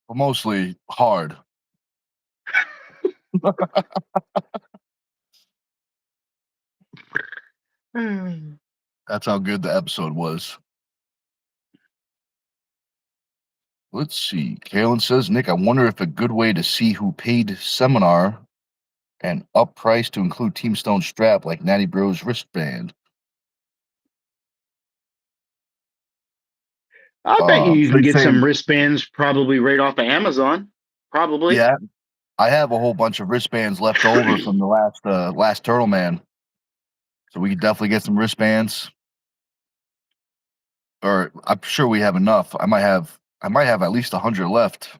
But mostly hard. That's how good the episode was. Let's see. Kalen says, Nick, I wonder if a good way to see who paid seminar and up price to include Team Stone strap like Natty Bros wristband. I bet you So can you're get saying, some wristbands probably right off of Amazon. Probably. yeah, I have a whole bunch of wristbands left over from the last Turtle Man. So we could definitely get some wristbands. Or I'm sure we have enough. I might have at least 100 left.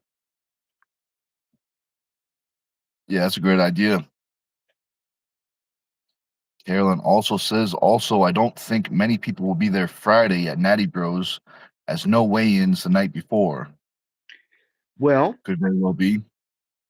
Yeah, that's a great idea. Carolyn also says, I don't think many people will be there Friday at Natty Bros, as no weigh-ins the night before. Well, Could very well be.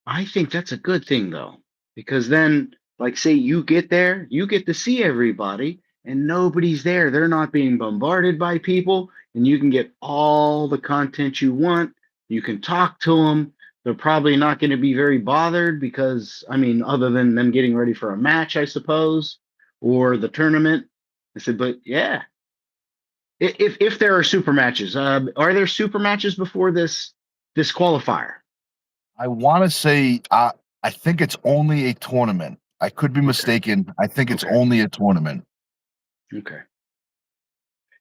I think that's a good thing though, because then, like, say you get there, you get to see everybody, and nobody's there. They're not being bombarded by people, and you can get all the content you want. You can talk to them. They're probably not going to be very bothered because, I mean, other than them getting ready for a match, I suppose, or the tournament. I said, but yeah, if there are super matches, are there super matches before this qualifier? I want to say, I think it's only a tournament. I could be mistaken. I think it's Okay. only a tournament. Okay.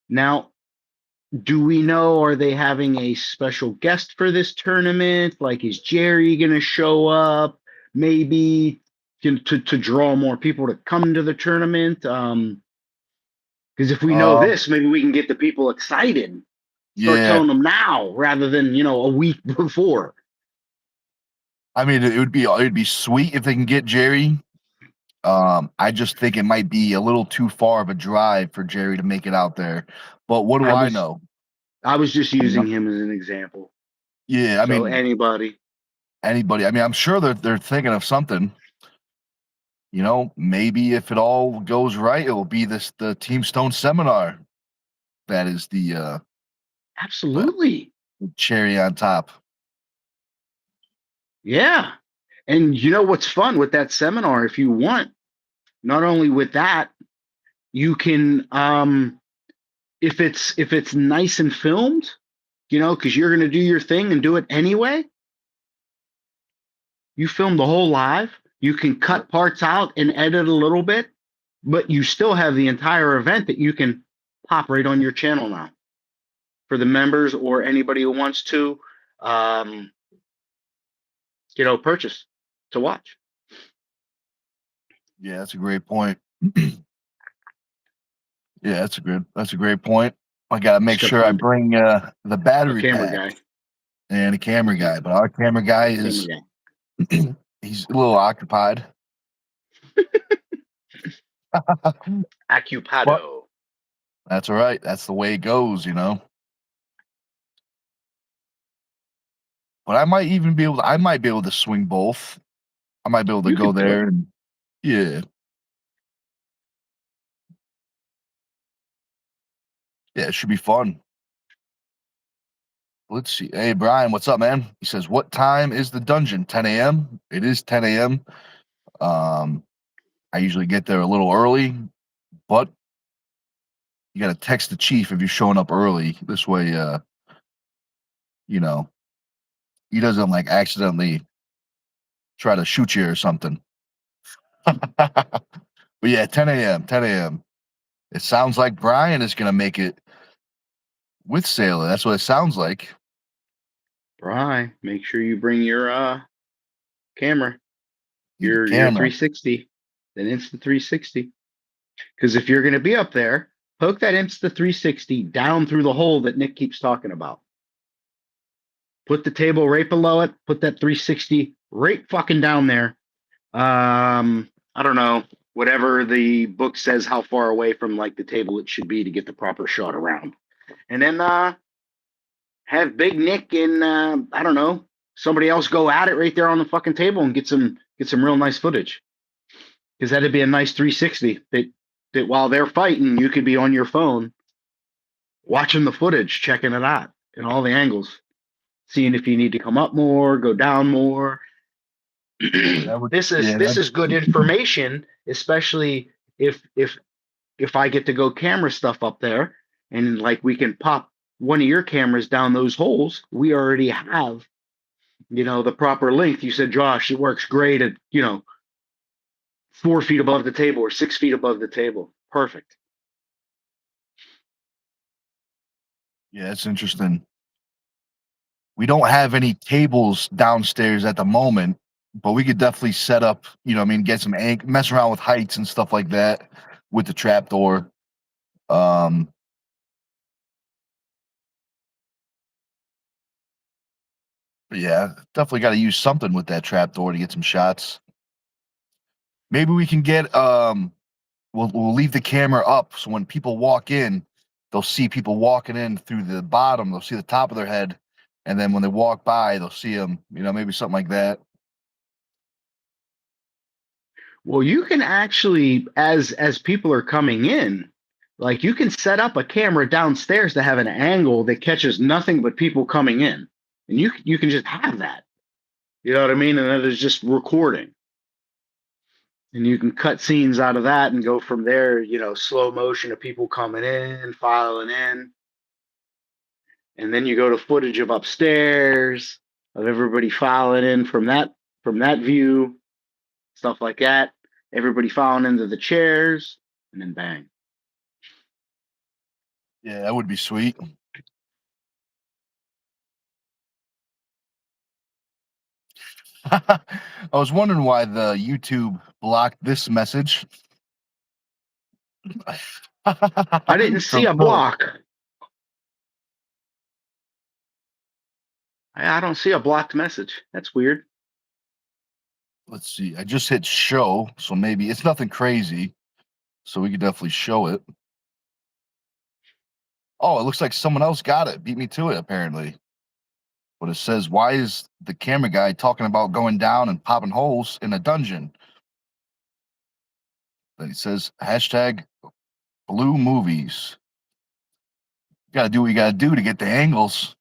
Now, do we know, are they having a special guest for this tournament? Like, is Jerry going to show up? Maybe to draw more people to come to the tournament? Because if we know Um, this, maybe we can get the people excited. Start yeah. telling them now rather than, a week before. I mean, it'd be sweet if they can get Jerry. I just think it might be a little too far of a drive for Jerry to make it out there. But what do I I was know? I was just You know? using him as an example. Yeah, I So mean, anybody. anybody. I mean, I'm sure they're thinking of something. Maybe if it all goes right, it will be the Team Stone seminar. That is the Absolutely. cherry on top. Yeah. And you know what's fun with that seminar, if you want, not only with that, you can if it's nice and filmed, because you're gonna do your thing and do it anyway, you film the whole live, you can cut parts out and edit a little bit, but you still have the entire event that you can pop right on your channel now for the members or anybody who wants to purchase to watch. Yeah, that's a great point. Yeah, that's a great point. I gotta make Just gotta sure I find bring the a battery camera pack guy. and a camera Yeah, guy. But our camera guy camera is guy. he's a little occupied. But Occupado. that's all right. That's the way it goes, you know. But I might even be able to, I might be able to swing both. I might be able to You go could do it. there and yeah. Yeah, it should be fun. Let's see. Hey Brian, what's up, man? He says, "What time is the dungeon? 10 a.m." It is 10 a.m. Um, I usually get there a little early, but you gotta text the chief if you're showing up early. This way, you know, he doesn't like accidentally try to shoot you or something. But yeah, 10 a.m. 10 a.m. It sounds like Brian is gonna make it with Sailor. That's what it sounds like. Bri, make sure you bring your camera, Need a your camera. 360, an Insta 360. Because if you're going to be up there, poke that Insta 360 down through the hole that Nick keeps talking about. Put the table right below it. Put that 360 right fucking down there. I don't know, whatever the book says, how far away from like the table it should be to get the proper shot around. And then have Big Nick and I don't know, somebody else go at it right there on the fucking table and get some real nice footage. Because that'd be a nice 360 that while they're fighting, you could be on your phone watching the footage, checking it out in all the angles, seeing if you need to come up more, go down more. That would, this is yeah, this that, is good information, especially if I get to go camera stuff up there and like we can pop one of your cameras down those holes. We already have, the proper length. You said, Josh, it works great at 4 feet above the table or 6 feet above the table. Perfect. yeah, it's interesting. We don't have any tables downstairs at the moment, but we could definitely set up, I mean, get some mess around with heights and stuff like that with the trap door. Um, but yeah, definitely got to use something with that trap door to get some shots. Maybe we can get we'll leave the camera up so when people walk in, they'll see people walking in through the bottom. They'll see the top of their head, and then when they walk by, they'll see them. Maybe something like that. Well, you can actually, as people are coming in, like you can set up a camera downstairs to have an angle that catches nothing but people coming in, and you can just have that. You know what I mean? And that is just recording, and you can cut scenes out of that and go from there. Slow motion of people coming in, filing in, and then you go to footage of upstairs of everybody filing in from that view, stuff like that. Everybody filing into the chairs, and then bang. Yeah, that would be sweet. I was wondering why the YouTube blocked this message. I didn't see So a cool. block. I don't see a blocked message. That's weird. Let's see. I just hit show, so maybe it's nothing crazy. So we could definitely show it. Oh, it looks like someone else got it. Beat me to it, apparently. But it says, why is the camera guy talking about going down and popping holes in a dungeon? Then he says, hashtag blue movies. You gotta do what you gotta do to get the angles.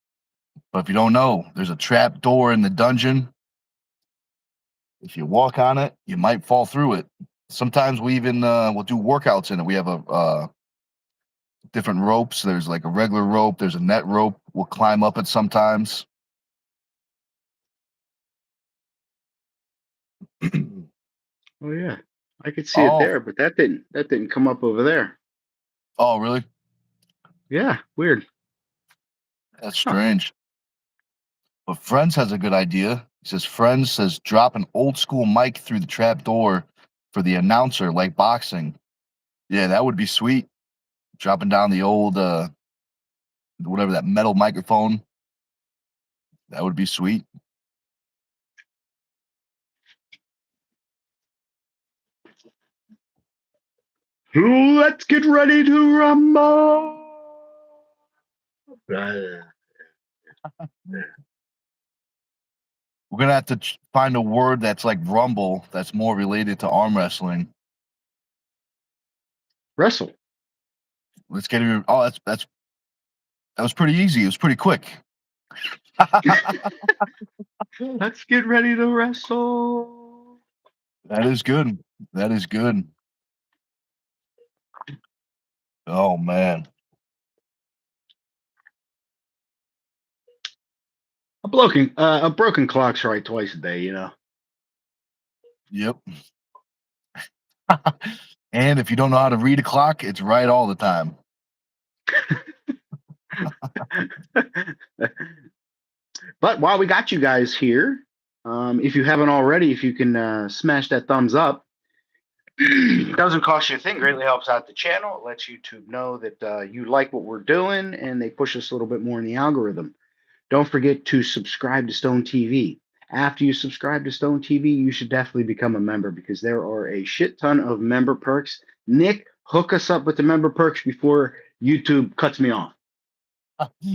But if you don't know, there's a trap door in the dungeon. If you walk on it, you might fall through it. Sometimes we even we'll do workouts in it. We have a different ropes. There's like a regular rope. There's a net rope. We'll climb up it sometimes. Oh yeah, I could see it Oh, there, but that didn't come up over there. oh, really? Yeah, weird. That's Huh. strange. But Friends has a good idea. He says, Friends says, drop an old school mic through the trap door for the announcer, like boxing. Yeah, that would be sweet. Dropping down the old, whatever that metal microphone. That would be sweet. Let's get ready to rumble. We're gonna have to find a word that's like rumble that's more related to arm wrestling. Wrestle. Let's get it. Oh, that was pretty easy. It was pretty quick. Let's get ready to wrestle. That is good. That is good. Oh man. A broken clock's right twice a day, you know. Yep. And if you don't know how to read a clock, it's right all the time. But while we got you guys here, if you haven't already, if you can smash that thumbs up, it doesn't cost you a thing. Greatly helps out the channel. It lets YouTube know that you like what we're doing, and they push us a little bit more in the algorithm. Don't forget to subscribe to Stone TV. After you subscribe to Stone TV, you should definitely become a member because there are a shit ton of member perks. Nick, hook us up with the member perks before YouTube cuts me off.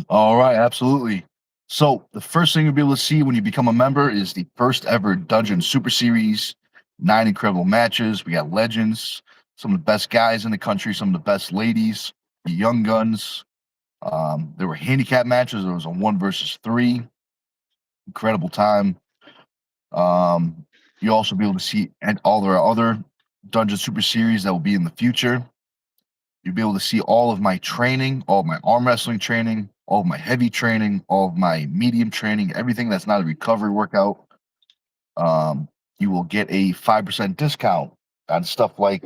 All right, absolutely. So the first thing you'll be able to see when you become a member is the first ever Dungeon Super Series, 9 incredible matches. We got legends, some of the best guys in the country, some of the best ladies, the young guns. There were handicap matches. There was a 1 versus 3. Incredible time. You'll also be able to see all their other Dungeon Super Series that will be in the future. You'll be able to see all of my training, all of my arm wrestling training, all of my heavy training, all of my medium training, everything that's not a recovery workout. You will get a 5% discount on stuff like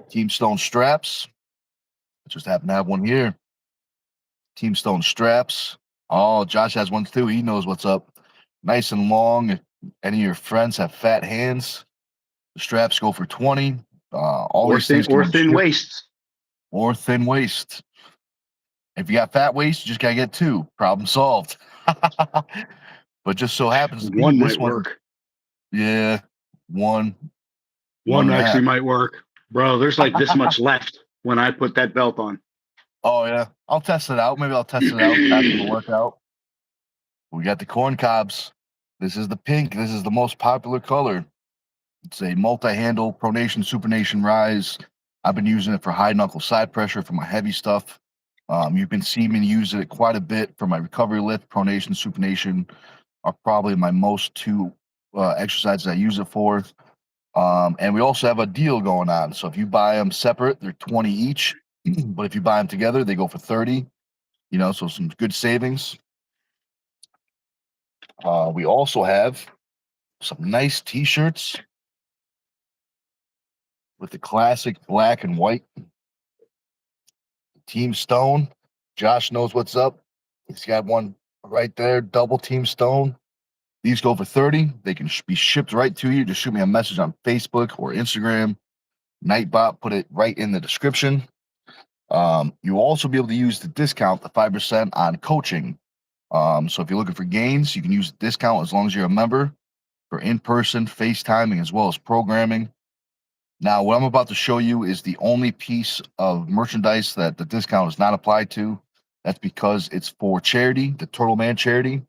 Team Stone straps. I just happen to have one here. Team Stone straps. Oh, Josh has one too. He knows what's up. Nice and long. If any of your friends have fat hands, the straps go for 20. All Or these things thin, can or be thin shipped, waists. or thin waist. If you got fat waist, you just gotta get 2. Problem solved. But just so happens to be One this might one, work. yeah, one One and a actually half. might work. Bro, there's like this much left when I put that belt on. Oh yeah, I'll test it out. Maybe I'll test it out after the workout. We got the corn cobs. This is the pink. This is the most popular color. It's a multi-handle pronation supination rise. I've been using it for high knuckle side pressure for my heavy stuff. You've been seeing me use it quite a bit for my recovery lift. Pronation, supination are probably my most 2 exercises I use it for. And we also have a deal going on. So if you buy them separate, they're 20 each. But if you buy them together, they go for 30. You know, so some good savings. We also have some nice T-shirts with the classic black and white Team Stone. Josh knows what's up. He's got one right there, double Team Stone. These go for 30. They can be shipped right to you. Just shoot me a message on Facebook or Instagram. Nightbot, put it right in the description. You'll also be able to use the discount, the 5% on coaching. So if you're looking for gains, you can use the discount as long as you're a member for in-person FaceTiming as well as programming. Now, what I'm about to show you is the only piece of merchandise that the discount is not applied to. That's because it's for charity, the Turtle Man charity.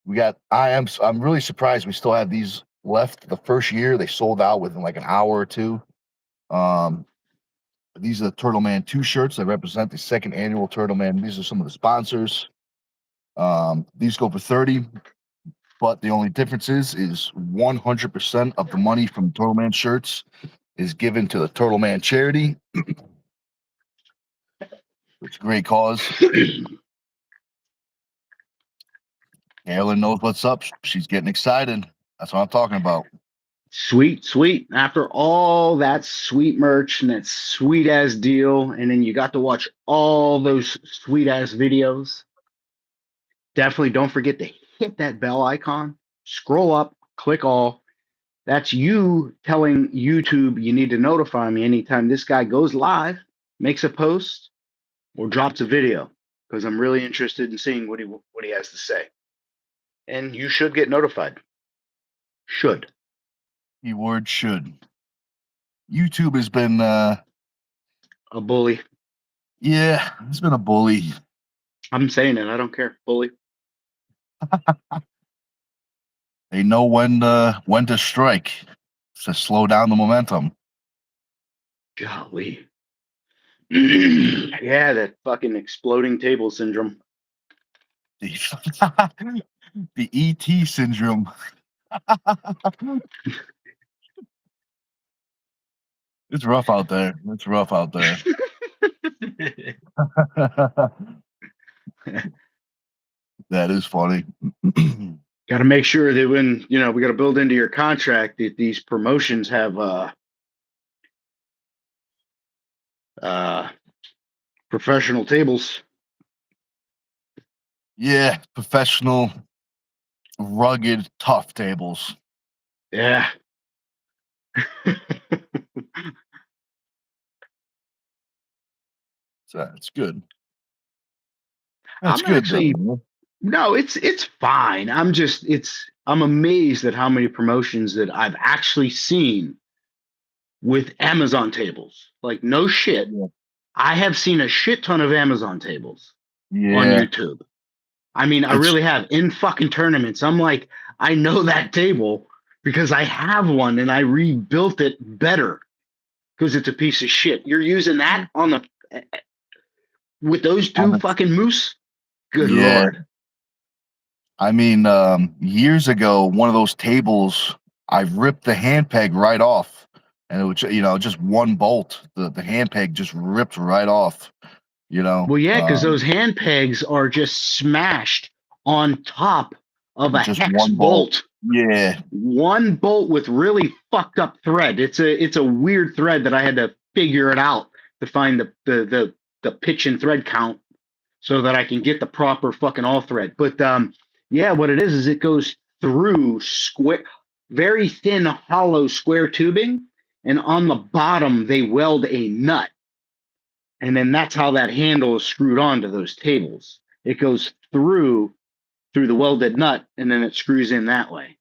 I'm really surprised we still have these left. The first year they sold out within like an hour or 2. These are the Turtle Man 2 shirts that represent the 2nd annual Turtle Man. These are some of the sponsors. These go for 30, but the only difference is 100% of the money from Turtle Man shirts is given to the Turtle Man charity. It's a great cause. Carolyn knows what's up. She's getting excited. That's what I'm talking about. Sweet, sweet. After all that sweet merch and that sweet ass deal, and then you got to watch all those sweet ass videos. Definitely don't forget to hit that bell icon, scroll up, click all. That's you telling YouTube you need to notify me anytime this guy goes live, makes a post, or drops a video, because I'm really interested in seeing what he has to say. And you should get notified. Should. Keyword should. YouTube has been A bully. yeah, it's been a bully. I'm saying it. I don't care. Bully. They know when to strike to slow down the momentum. Golly. Yeah, that fucking exploding table syndrome. The, the ET syndrome. It's rough out there. It's rough out there. That is funny. Got to make sure that when, we got to build into your contract that these promotions have professional tables. Yeah, professional, rugged, tough tables. Yeah. So it's good. That's I'm good actually though. no, it's fine. I'm amazed at how many promotions that I've actually seen with Amazon tables. Like no shit. Yeah. I have seen a shit ton of Amazon tables on Yeah, YouTube. I mean, I it's really have in fucking tournaments. I'm like, I know that table because I have one and I rebuilt it better because it's a piece of shit. You're using that on the with those on two the fucking moose? Good yeah. lord. I mean, years ago, one of those tables, I ripped the hand peg right off, and it was just one bolt. The hand peg just ripped right off. You know, Well, yeah, because those hand pegs are just smashed on top of a just hex one bolt. bolt. Yeah, One bolt with really fucked up thread. It's a weird thread that I had to figure it out to find the pitch and thread count so that I can get the proper fucking all thread. But yeah, what it is it goes through square, very thin, hollow square tubing, and on the bottom they weld a nut, and then that's how that handle is screwed onto those tables. It goes through the welded nut, and then it screws in that way.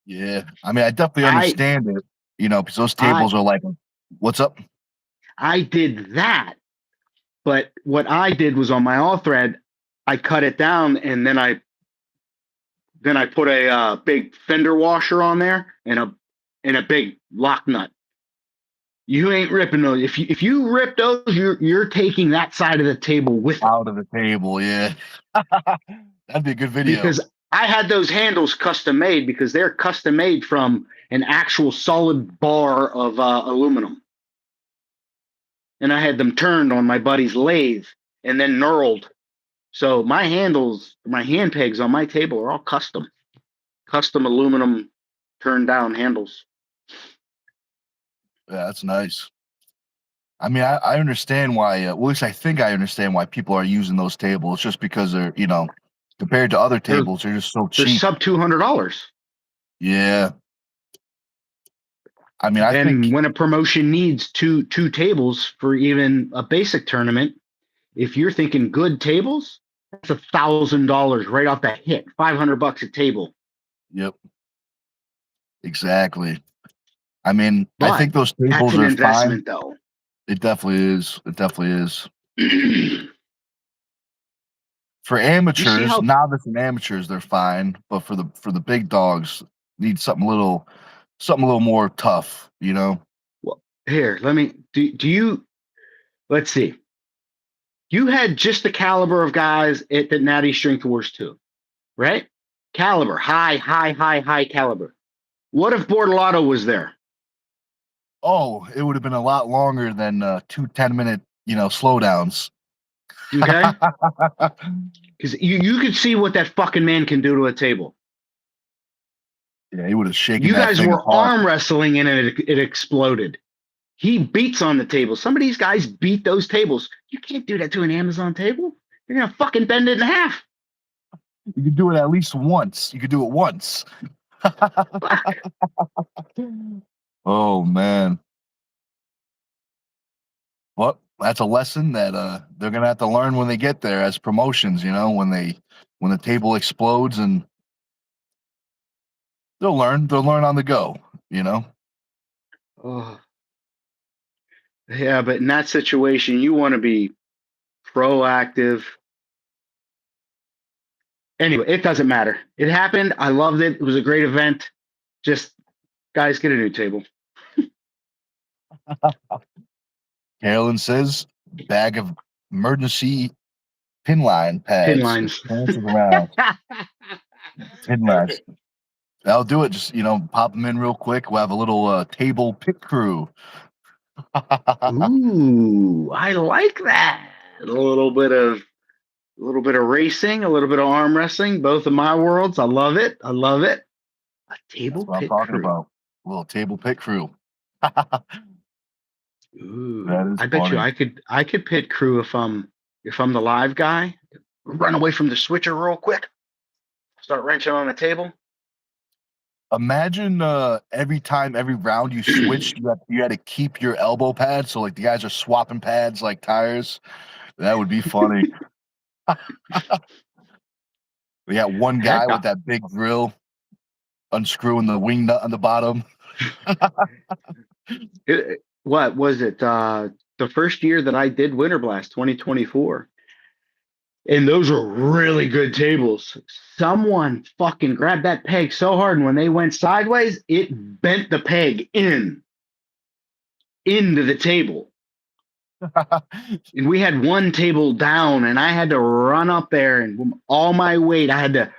yeah. I mean, I definitely I understand it. Because those I tables are like, what's up? I did that, but what I did was on my all thread, I cut it down, and then I put a big fender washer on there and a big lock nut. You ain't ripping those. If you rip those, you're taking that side of the table with it Out of the table. Yeah, that'd be a good video. because I had those handles custom made because they're custom made from an actual solid bar of aluminum, and I had them turned on my buddy's lathe and then knurled. So my handles, my hand pegs on my table are all custom aluminum turned down handles. Yeah, that's nice. I mean, I understand why. Well, at least I think I understand why people are using those tables. Just because they're, compared to other They're tables, they're just so they're cheap. sub $200. Yeah. I mean, I And think, when a promotion needs two tables for even a basic tournament, if you're thinking good tables, that's $1,000 right off the hit. $500 a table. yep, exactly. I mean, I But think those that's tables an are fine. investment, though. It definitely is. It definitely is. For You see amateurs, how novice and amateurs, they're fine. But for the big dogs, need something a little more tough. well, here, let me do you let's see. You had just the caliber of guys at the Natty Strength Wars 2, right? Caliber, high caliber. What if Bortolotto was there? Oh, it would have been a lot longer than 2 10-minute, slowdowns. Okay? Because you could see what that fucking man can do to a table. Yeah, he would have shaken You that guys thing were apart. arm wrestling and it exploded. He beats on the table. Some of these guys beat those tables. You can't do that to an Amazon table. You're gonna fucking bend it in half. You could do it at least once. You could do it once. Fuck. Oh man. Well, that's a lesson that they're gonna have to learn when they get there as promotions, when the table explodes, and they'll learn on the go, you know. Oh, yeah, but in that situation, you want to be proactive. Anyway, it doesn't matter. It happened. I loved it. It was a great event. Just guys, get a new table. Carolyn says, bag of emergency pin line Pin pads. It lines. bounces around. Pin lines. That'll do it. Just, pop them in real quick. We'll have a little table pit crew. Ooh, I like that. A little bit of racing, a little bit of arm wrestling, both of my worlds. I love it. I love it. A That's table what I'm pit talking crew. about. A little table pit crew. That Ooh, is I bet you funny. I could pit crew if I'm the live guy. Run away from the switcher real quick. Start wrenching on the table. Imagine every time, every round you switched, you had to keep your elbow pad. So like the guys are swapping pads like tires. That would be funny. We got one guy Heck, with that big grill unscrewing the wing nut on the bottom. what was it? The first year that I did Winter Blast 2024. And those were really good tables. Someone fucking grabbed that peg so hard, and when they went sideways, it bent the peg into the table. And we had one table down, and I had to run up there, and with all my weight, I had to,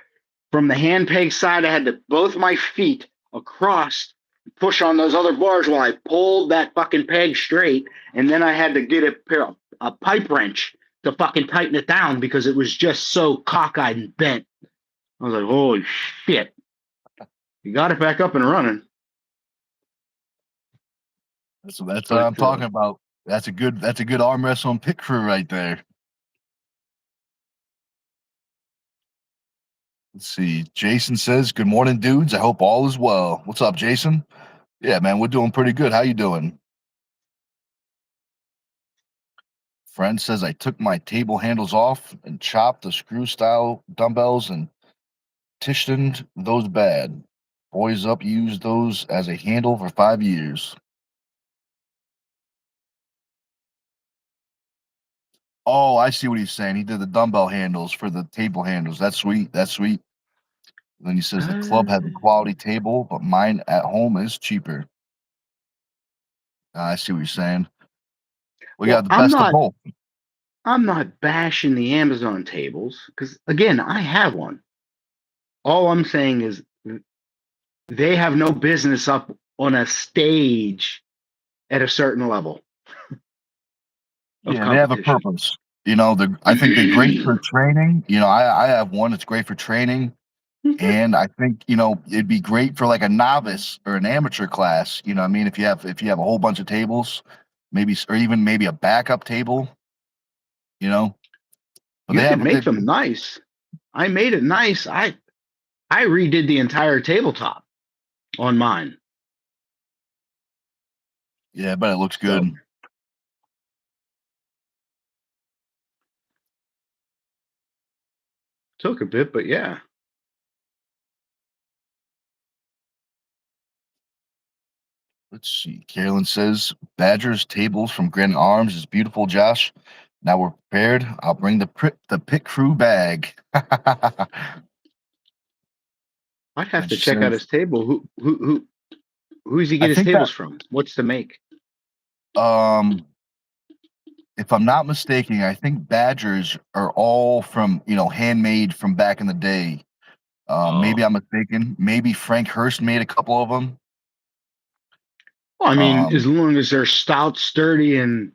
from the hand peg side, I had to both my feet across, push on those other bars while I pulled that fucking peg straight, and then I had to get a pipe wrench to fucking tighten it down because it was just so cockeyed and bent. I was like, holy shit. You got it back up and running. That's what But I'm talking about. That's a good arm wrestle and pit crew right there. Let's see. Jason says, "Good morning, dudes. I hope all is well." What's up, Jason? Yeah, man, we're doing pretty good. How you doing? Friend says I took my table handles off and chopped the screw style dumbbells and tischened those bad. Boys up used those as a handle for 5 years. Oh, I see what he's saying. He did the dumbbell handles for the table handles. That's sweet. That's sweet. Then he says the club has a quality table, but mine at home is cheaper. I see what you're saying. We got well, the I'm best of not both. I'm not bashing the Amazon tables because again, I have one. All I'm saying is they have no business up on a stage at a certain level of Yeah, they have a competition. purpose. I think they're great for training. I have one. It's great for training. And I think, it'd be great for like a novice or an amateur class. You know what I mean? If you have a whole bunch of tables, maybe, or even maybe a backup table, you know, but You they could have, make them nice. I made it nice. I redid the entire tabletop on mine. yeah, but it looks So good. took a bit, but yeah. Let's see. Carolyn says, Badger's tables from Granite Arms is beautiful, Josh. Now we're prepared. I'll bring the pit crew bag. I'd have And to she check out says, his table. Who does he I get his think that, tables from? What's the make? um, if I'm not mistaken, I think Badgers are all from, handmade from back in the day. Oh, Maybe I'm mistaken. Maybe Frank Hurst made a couple of them. well, I mean, as Um, long as they're stout, sturdy, and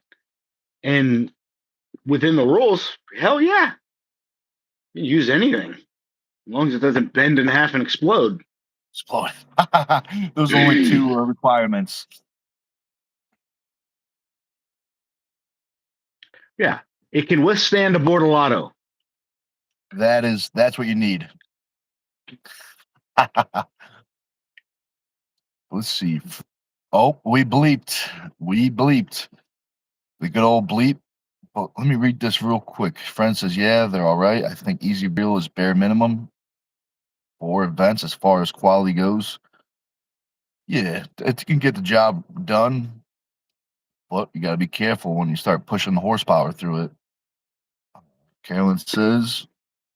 within the rules, hell yeah, you can use anything as long as it doesn't bend in half and explode. explode. Those are only two requirements. Yeah, it can withstand a Bortolotto. That's what you need. Let's see. Oh, we bleeped. We bleeped. The good old bleep. Well, let me read this real quick. Friend says, yeah, they're all right. I think Easy Real is bare minimum for events as far as quality goes. Yeah, it can get the job done, but you got to be careful when you start pushing the horsepower through it. Carolyn says,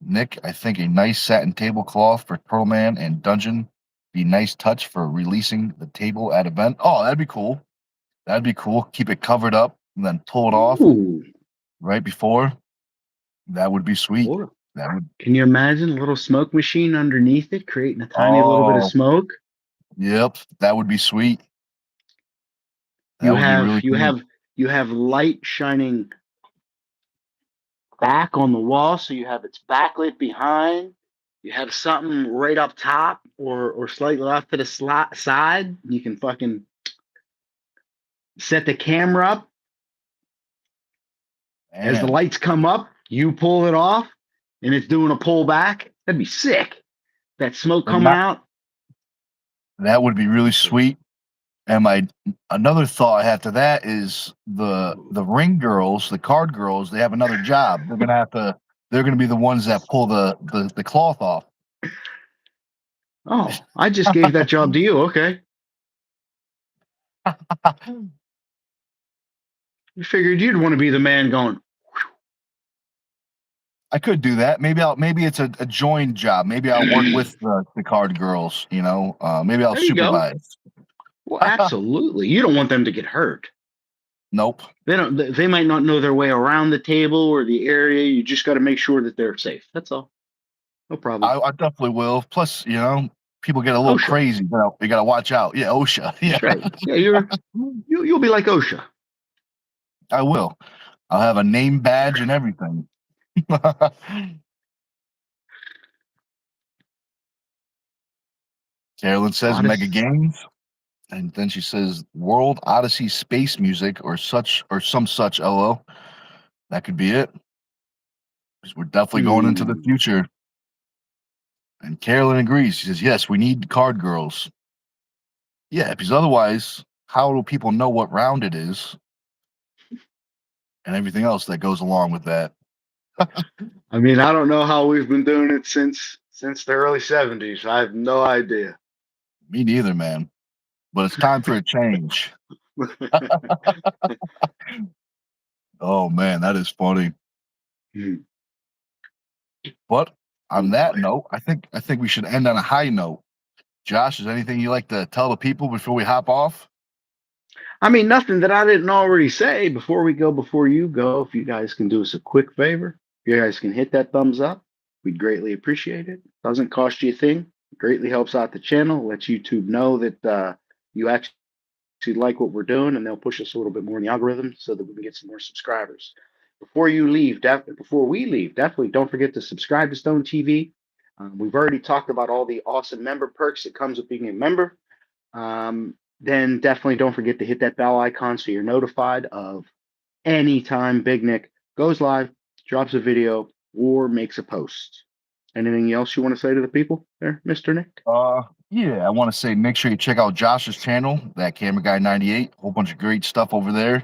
Nick, I think a nice satin tablecloth for Pearlman and Dungeon be nice touch for releasing the table at event. Oh, that'd be cool. That'd be cool. Keep it covered up and then pull it off Ooh, right before. That would be sweet. hold on. That would. Can you imagine a little smoke machine underneath it, creating a tiny little bit of Oh, smoke? yep. That would be sweet. That You would be have really you cool. have you have light shining back on the wall, so you have its backlit behind. You have something right up top or slightly off to the side. You can fucking set the camera up. As the Man, lights come up, you pull it off, and it's doing a pull back. That'd be sick. That smoke and coming not out. that would be really sweet. And my another thought I have to that is the ring girls, the card girls, they have another job. They're gonna be the ones that pull the cloth off. Oh, I just gave that job to you. Okay. I figured you'd want to be the man going, I could do that. Maybe it's a joint job. Maybe I'll work with the card girls, you know. Maybe I'll there you go. supervise. Well, absolutely. You don't want them to get hurt. Nope. They don't. They might not know their way around the table or the area. You just got to make sure that they're safe. That's all. No problem. I definitely will. Plus, you know, people get a little OSHA. crazy. You gotta watch out. Yeah, OSHA. That's Yeah, right. Yeah, you'll be like OSHA. I will. I'll have a name badge and everything. Carolyn says Mega Odyssey. Games. And then she says World Odyssey Space Music or such or some such LO. That could be it. 'Cause we're definitely going into the Hmm. future. And Carolyn agrees. She says, yes, we need card girls. Yeah, because otherwise, how do people know what round it is and everything else that goes along with that? I mean, I don't know how we've been doing it since the early '70s. I have no idea. Me neither, man. But it's time for a change. Oh man, that is funny. Hmm. But on Oh that boy. note, I think we should end on a high note. Josh, is there anything you like to tell the people before we hop off? I mean, nothing that I didn't already say before we go, before you go. If you guys can do us a quick favor, if you guys can hit that thumbs up, we'd greatly appreciate it. Doesn't cost you a thing. Greatly helps out the channel, lets YouTube know that you actually like what we're doing, and they'll push us a little bit more in the algorithm so that we can get some more subscribers. Before we leave, definitely don't forget to subscribe to Stone TV. We've already talked about all the awesome member perks that comes with being a member. Then definitely don't forget to hit that bell icon so you're notified of anytime Big Nick goes live, drops a video, or makes a post. Anything else you want to say to the people there, Mr. Nick? Yeah, I want to say make sure you check out Josh's channel, that Camera Guy 98. Whole bunch of great stuff over there.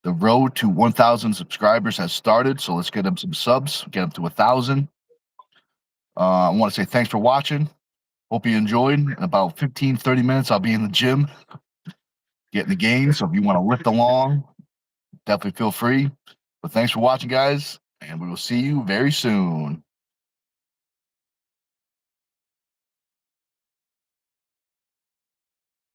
The road to 1,000 subscribers has started, so let's get him some subs, get him to 1,000. I want to say thanks for watching. Hope you enjoyed. In about 15, 30 minutes, I'll be in the gym getting the gains. So if you want to lift along, definitely feel free. But thanks for watching, guys, and we will see you very soon.